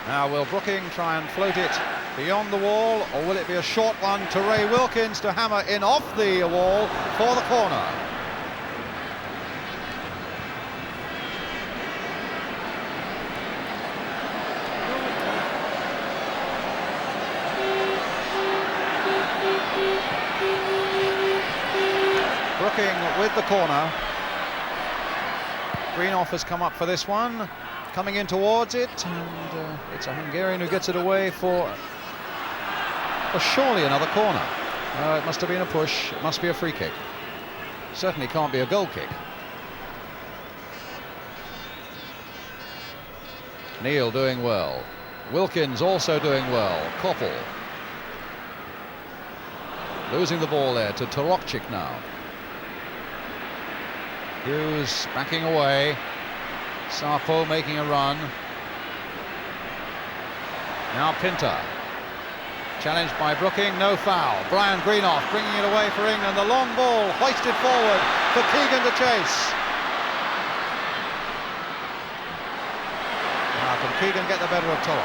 Now, will Brooking try and float it beyond the wall, or will it be a short one to Ray Wilkins to hammer in off the wall for the corner? Brooking with the corner. Greenoff has come up for this one, coming in towards it, and it's a Hungarian who gets it away for surely another corner. It must have been a push, it must be a free kick. Certainly can't be a goal kick. Neil doing well. Wilkins also doing well. Koppel. Losing the ball there to Torokchik now. Hughes backing away. Sarpo making a run. Now Pinter. Challenged by Brooking, no foul. Brian Greenoff bringing it away for England. The long ball hoisted forward for Keegan to chase. Now can Keegan get the better of Torok?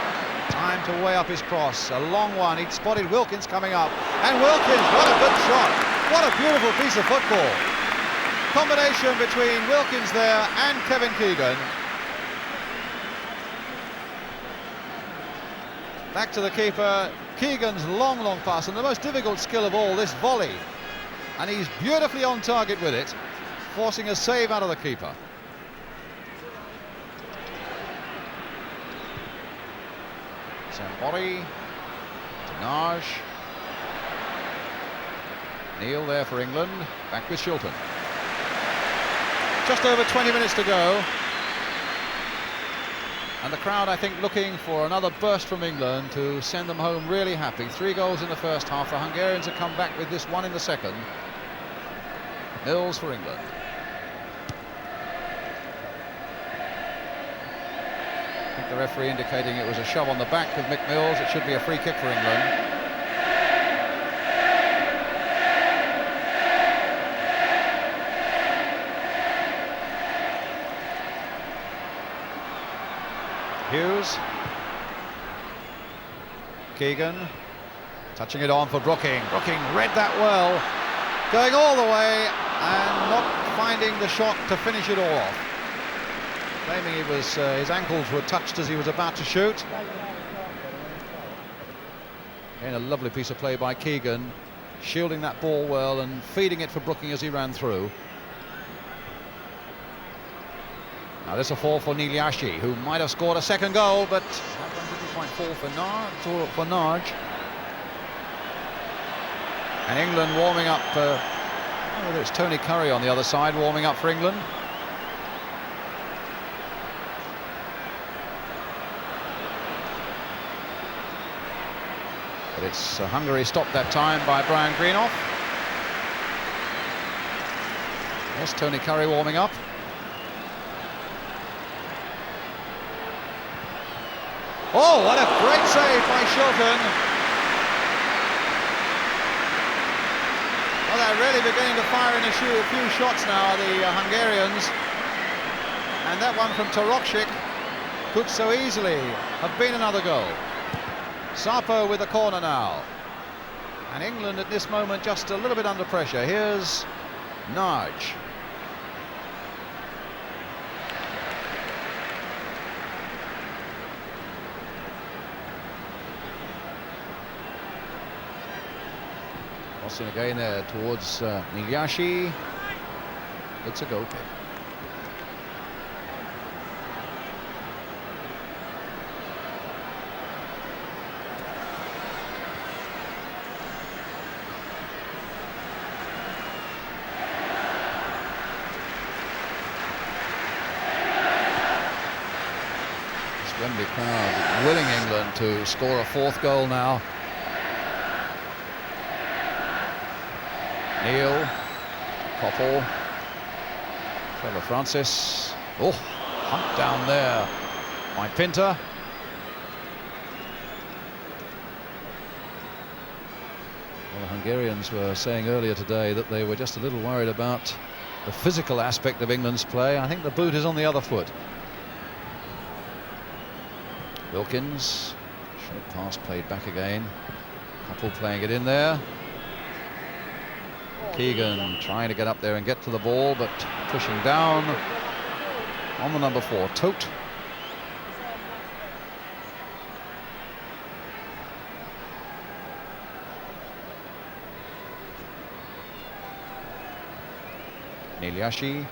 Time to weigh up his cross. A long one. He'd spotted Wilkins coming up. And Wilkins, what a good shot. What a beautiful piece of football. Combination between Wilkins there and Kevin Keegan. Back to the keeper. Keegan's long pass, and the most difficult skill of all, this volley. And he's beautifully on target with it, forcing a save out of the keeper. Sambori, Tenage. Neil there for England, back with Shilton. Just over 20 minutes to go. And the crowd, I think, looking for another burst from England to send them home really happy. 3 goals in the first half. The Hungarians have come back with this one in the second. Mills for England. I think the referee indicating it was a shove on the back of Mick Mills. It should be a free kick for England. Hughes. Keegan touching it on for Brooking. Brooking read that well, going all the way and not finding the shot to finish it all off. Claiming it was his ankles were touched as he was about to shoot. Again, a lovely piece of play by Keegan, shielding that ball well and feeding it for Brooking as he ran through. Now this a fall for Niliashi, who might have scored a second goal, but that one didn't quite fall for Narge. And England warming up, whether it's Tony Curry on the other side warming up for England. But it's Hungary stopped that time by Brian Greenoff. Yes, Tony Curry warming up. Oh, what a great save by Shilton. Well, they're really beginning to fire in a few shots now, the Hungarians. And that one from Torokchik could so easily have been another goal. Sarpo with the corner now. And England at this moment just a little bit under pressure. Here's Narge. Crossing again there towards Niliashi. It's a goal kick. This Wembley crowd willing England to score a 4th goal now. Neil, Koppel, Trevor Francis. Oh, Hunt down there by Pinter. Well, the Hungarians were saying earlier today that they were just a little worried about the physical aspect of England's play. I think the boot is on the other foot. Wilkins, short pass played back again. Couple playing it in there. Keegan trying to get up there and get to the ball, but pushing down on the number 4, Tote. Niliashi.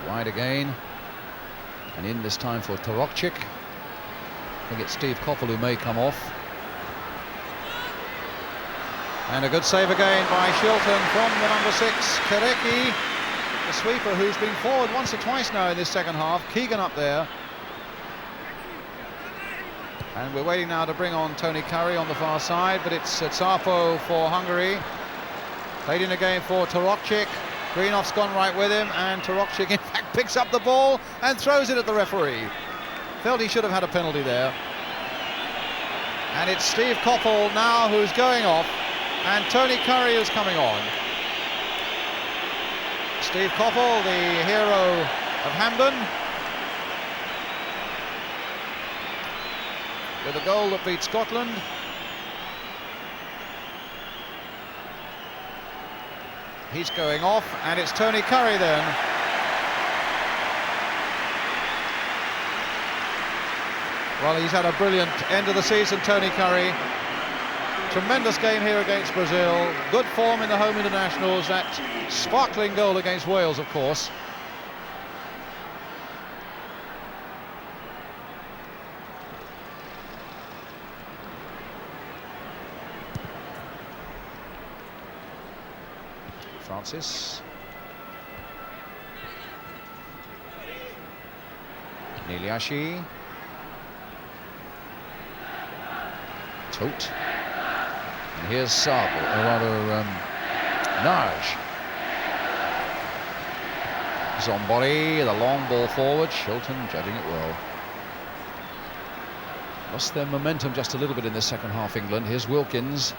Wide again, and in this time for Torokchik. I think it's Steve Koppel who may come off. And a good save again by Shilton from the number 6, Kereki, the sweeper, who's been forward once or twice now in this second half. Keegan up there. And we're waiting now to bring on Tony Curry on the far side, but it's Tsapo for Hungary. Played in again for Torokchik. Greenhoff's gone right with him, and Torokchik in fact picks up the ball and throws it at the referee. Felt he should have had a penalty there. And it's Steve Koppel now who's going off, and Tony Curry is coming on. Steve Koppel, the hero of Hampden, with a goal that beat Scotland. He's going off, and it's Tony Curry then. Well, he's had a brilliant end of the season, Tony Curry. Tremendous game here against Brazil. Good form in the home internationals. That sparkling goal against Wales, of course. Francis. Niliashi. Tote. And here's Saab, or rather Naj. Zombori, the long ball forward. Shilton judging it well. Lost their momentum just a little bit in the second half, England. Here's Wilkins.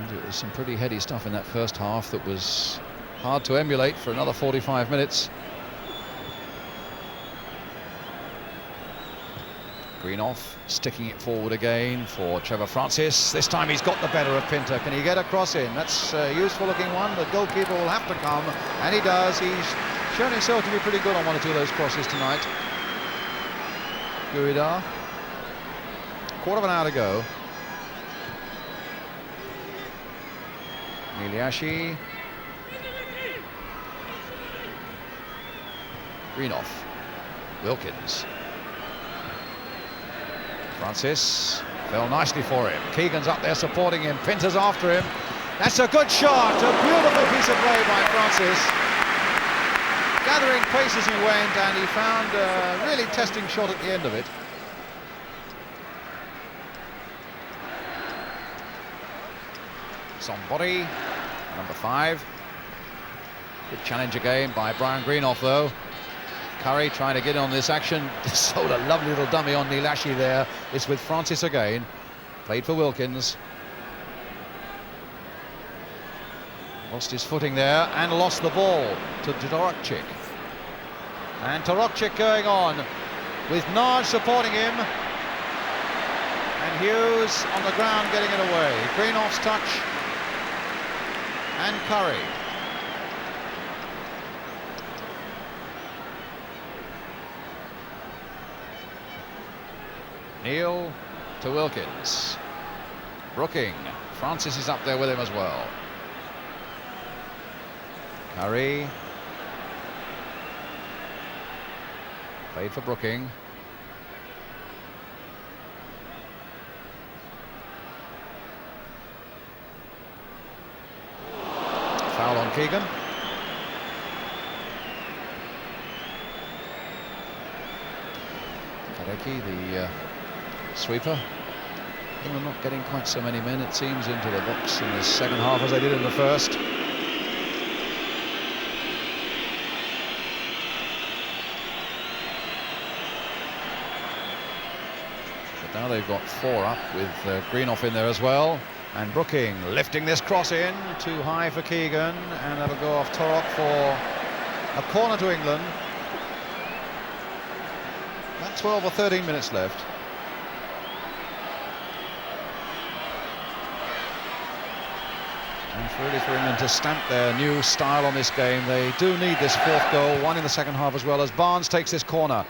There was some pretty heady stuff in that first half that was hard to emulate for another 45 minutes. Greenhoff sticking it forward again for Trevor Francis. This time he's got the better of Pinter. Can he get a cross in? That's a useful looking one. The goalkeeper will have to come, and he does. He's shown himself to be pretty good on one or two of those crosses tonight. Guida. Quarter of an hour to go. Niliashi. Greenhoff. Wilkins. Francis. Fell nicely for him. Keegan's up there supporting him. Pinter's after him. That's a good shot. A beautiful piece of play by Francis. Gathering pace as he went, and he found a really testing shot at the end of it. Somebody, number 5. Good challenge again by Brian Greenhoff, though. Curry trying to get on this action. Sold a lovely little dummy on Niliashi there. It's with Francis again. Played for Wilkins. Lost his footing there and lost the ball to Torokchik. And Torokchik going on with Naj supporting him. And Hughes on the ground getting it away. Greenhoff's touch. And Curry. Neal to Wilkins. Brooking. Francis is up there with him as well. Curry. Played for Brooking. Foul on Keegan. Lecky, the sweeper. They're not getting quite so many men, it seems, into the box in the second half as they did in the first. But now they've got 4 up with Greenoff in there as well. And Brooking lifting this cross in, too high for Keegan, and that'll go off Torok for a corner to England. About 12 or 13 minutes left. And really for England to stamp their new style on this game, they do need this 4th goal, one in the second half as well, as Barnes takes this corner.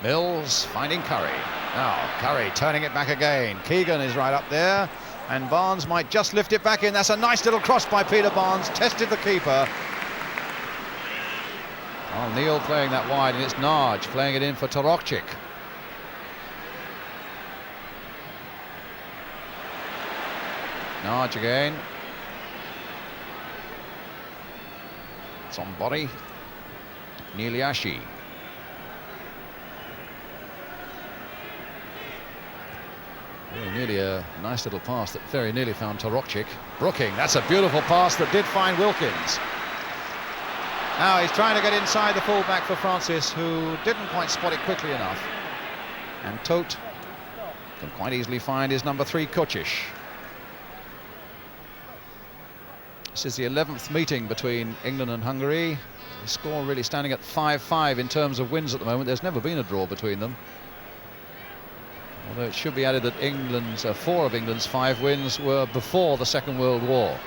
Mills finding Curry. Now Curry turning it back again. Keegan is right up there, and Barnes might just lift it back in. That's a nice little cross by Peter Barnes, tested the keeper. Oh, Neil playing that wide, and it's Narge playing it in for Torokcic. Narge again. It's on body. Niliashi. Nearly a nice little pass that very nearly found Torokcic. Brooking, that's a beautiful pass that did find Wilkins. Now he's trying to get inside the full-back for Francis, who didn't quite spot it quickly enough. And Tote can quite easily find his number 3, Kocic. This is the 11th meeting between England and Hungary. The score really standing at 5-5 in terms of wins at the moment. There's never been a draw between them. Although it should be added that England's 4 of England's 5 wins were before the Second World War.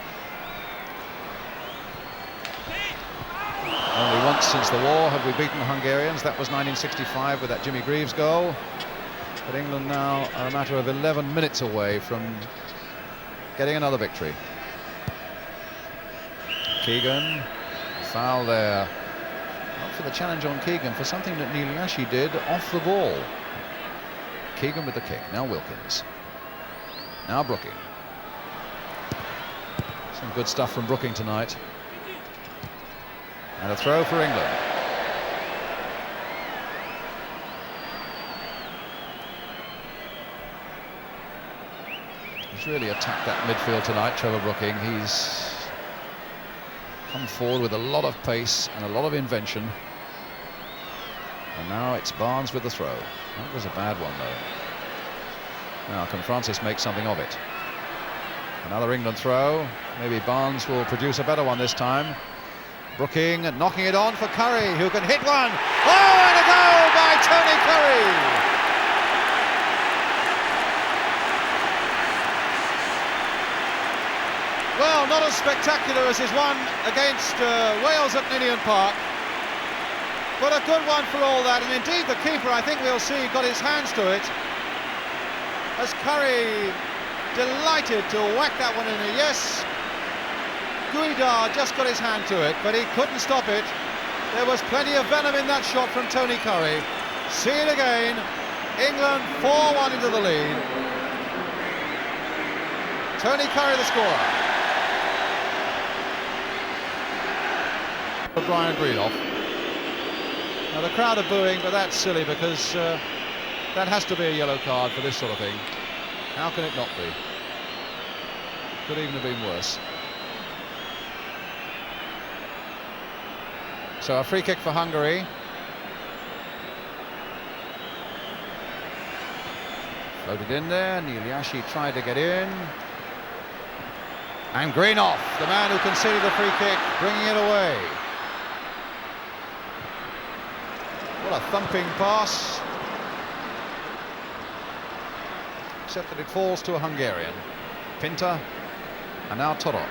Only once since the war have we beaten the Hungarians. That was 1965 with that Jimmy Greaves goal. But England now are a matter of 11 minutes away from getting another victory. Keegan, foul there. Not for the challenge on Keegan, for something that Niliashi did off the ball. Keegan with the kick, now Wilkins. Now Brooking. Some good stuff from Brooking tonight. And a throw for England. He's really attacked that midfield tonight, Trevor Brooking. He's come forward with a lot of pace and a lot of invention. And now it's Barnes with the throw. That was a bad one, though. Now, can Francis make something of it? Another England throw. Maybe Barnes will produce a better one this time. Brooking knocking it on for Curry, who can hit one. Oh, and a goal by Tony Curry! Well, not as spectacular as his one against Wales at Ninian Park, but a good one for all that. And indeed, the keeper, I think we'll see, got his hands to it, as Curry delighted to whack that one in. Yes, Guidar just got his hand to it, but he couldn't stop it. There was plenty of venom in that shot from Tony Curry. See it again. England 4-1 into the lead. Tony Curry the scorer. Brian Greenoff. Now the crowd are booing, but that's silly, because that has to be a yellow card for this sort of thing. How can it not be? Could even have been worse. So a free kick for Hungary. Floated in there. Niliashi tried to get in. And Greenoff, the man who conceded the free kick, bringing it away. What a thumping pass. Except that it falls to a Hungarian. Pinter, and now Torok.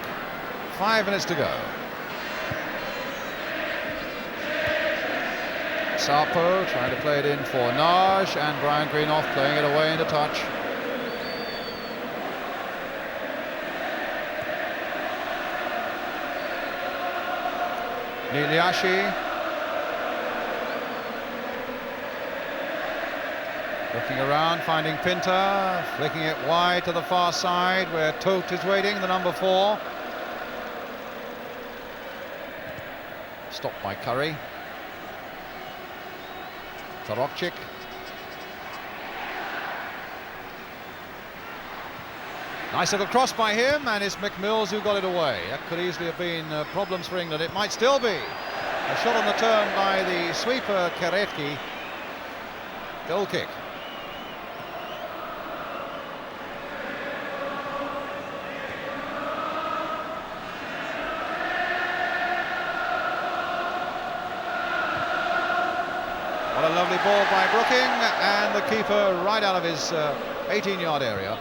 5 minutes to go. Sarpo trying to play it in for Narge, and Brian Greenoff playing it away into touch. Niliashi looking around, finding Pinter, flicking it wide to the far side where Tote is waiting, the number 4. Stopped by Curry. Tarokchik. Nice little cross by him, and it's McMills who got it away. That could easily have been problems for England. It might still be. A shot on the turn by the sweeper Karetki. Goal kick. What a lovely ball by Brooking, and the keeper right out of his 18-yard area.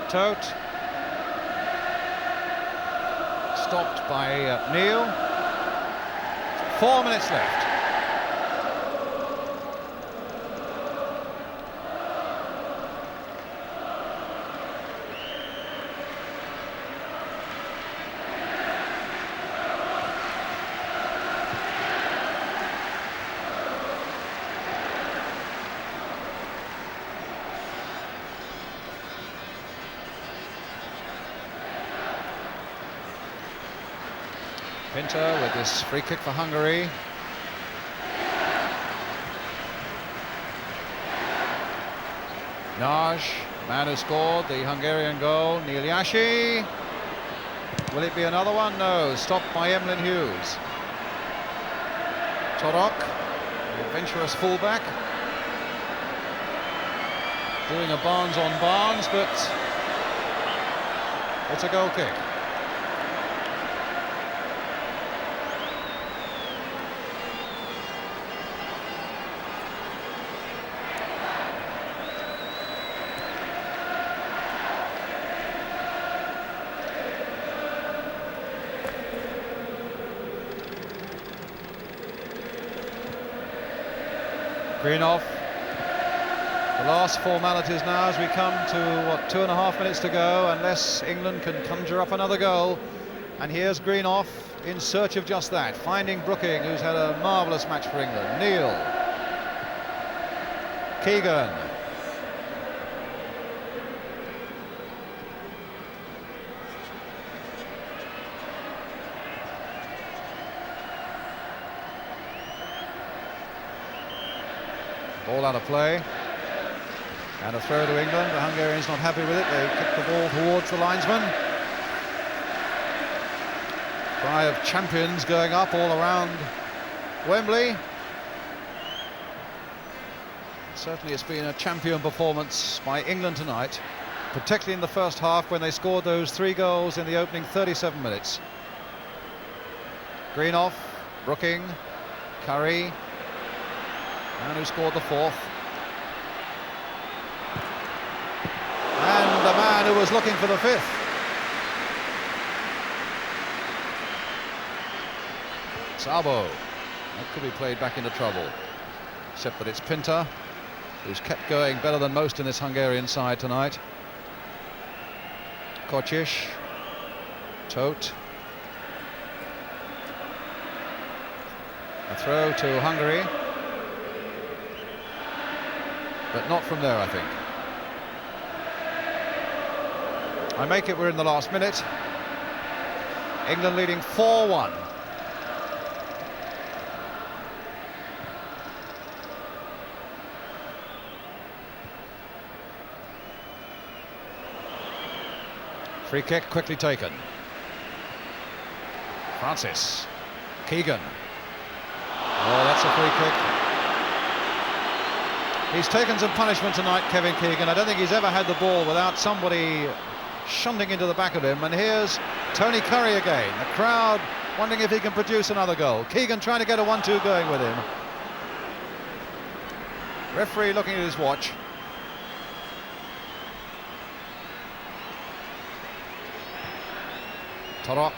Tote. Stopped by Neil. 4 minutes left. Pinter with this free kick for Hungary. Naj, man who scored the Hungarian goal, Neil Yashi. Will it be another one? No, stopped by Emlyn Hughes. Torok, the adventurous fullback, doing a Barnes on Barnes, but it's a goal kick. Greenhoff. The last formalities now as we come to, what, 2.5 minutes to go, unless England can conjure up another goal. And here's Greenhoff in search of just that, finding Brooking, who's had a marvellous match for England. Neil. Keegan. Ball out of play, and a throw to England. The Hungarians not happy with it. They kick the ball towards the linesman. Cry of champions going up all around Wembley. Certainly it's been a champion performance by England tonight, particularly in the first half when they scored those 3 goals in the opening 37 minutes. Greenhoff, Brooking, Curry, and who scored the 4th. And the man who was looking for the 5th. Sabo. That could be played back into trouble. Except that it's Pinter, who's kept going better than most in this Hungarian side tonight. Kocic. Tote. A throw to Hungary. But not from there, I think. I make it, we're in the last minute. England leading 4-1. Free kick quickly taken. Francis. Keegan. Oh, that's a free kick. He's taken some punishment tonight, Kevin Keegan. I don't think he's ever had the ball without somebody shunting into the back of him. And here's Tony Curry again. The crowd wondering if he can produce another goal. Keegan trying to get a 1-2 going with him. Referee looking at his watch. Torok.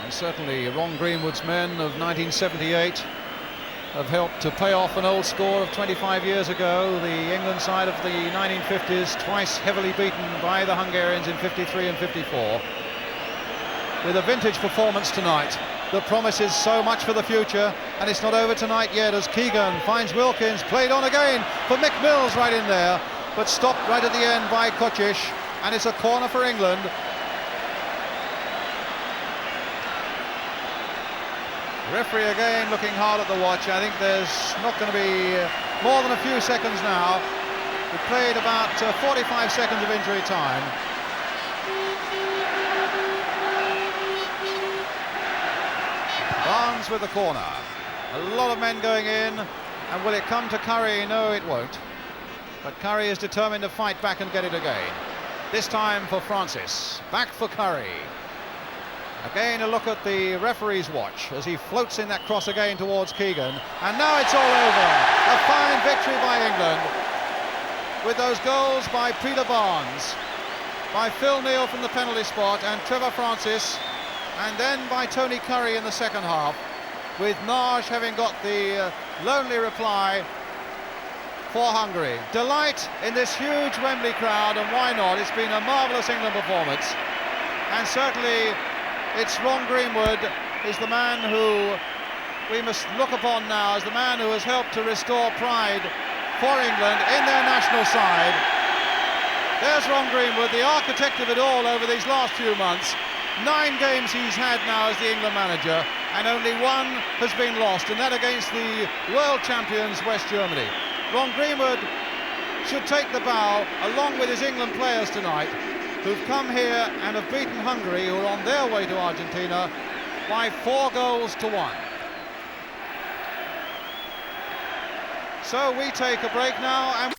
And certainly Ron Greenwood's men of 1978 have helped to pay off an old score of 25 years ago. The England side of the 1950s, twice heavily beaten by the Hungarians in 53 and 54. with a vintage performance tonight that promises so much for the future, and it's not over tonight yet as Keegan finds Wilkins, played on again for Mick Mills right in there, but stopped right at the end by Kocic, and it's a corner for England. Referee again looking hard at the watch. I think there's not going to be more than a few seconds now. We've played about 45 seconds of injury time. Barnes with the corner. A lot of men going in, and will it come to Curry? No, it won't. But Curry is determined to fight back and get it again. This time for Francis. Back for Curry. Again a look at the referee's watch as he floats in that cross again towards Keegan. And now it's all over. A fine victory by England, with those goals by Peter Barnes, by Phil Neal from the penalty spot, and Trevor Francis, and then by Tony Curry in the second half, with Naj having got the lonely reply for Hungary. Delight in this huge Wembley crowd, and why not? It's been a marvellous England performance, and certainly it's Ron Greenwood is the man who we must look upon now as the man who has helped to restore pride for England in their national side. There's Ron Greenwood, the architect of it all over these last few months. 9 games he's had now as the England manager, and only one has been lost, and that against the world champions West Germany. Ron Greenwood should take the bow along with his England players tonight, who've come here and have beaten Hungary, who are on their way to Argentina, by 4 goals to 1. So we take a break now, and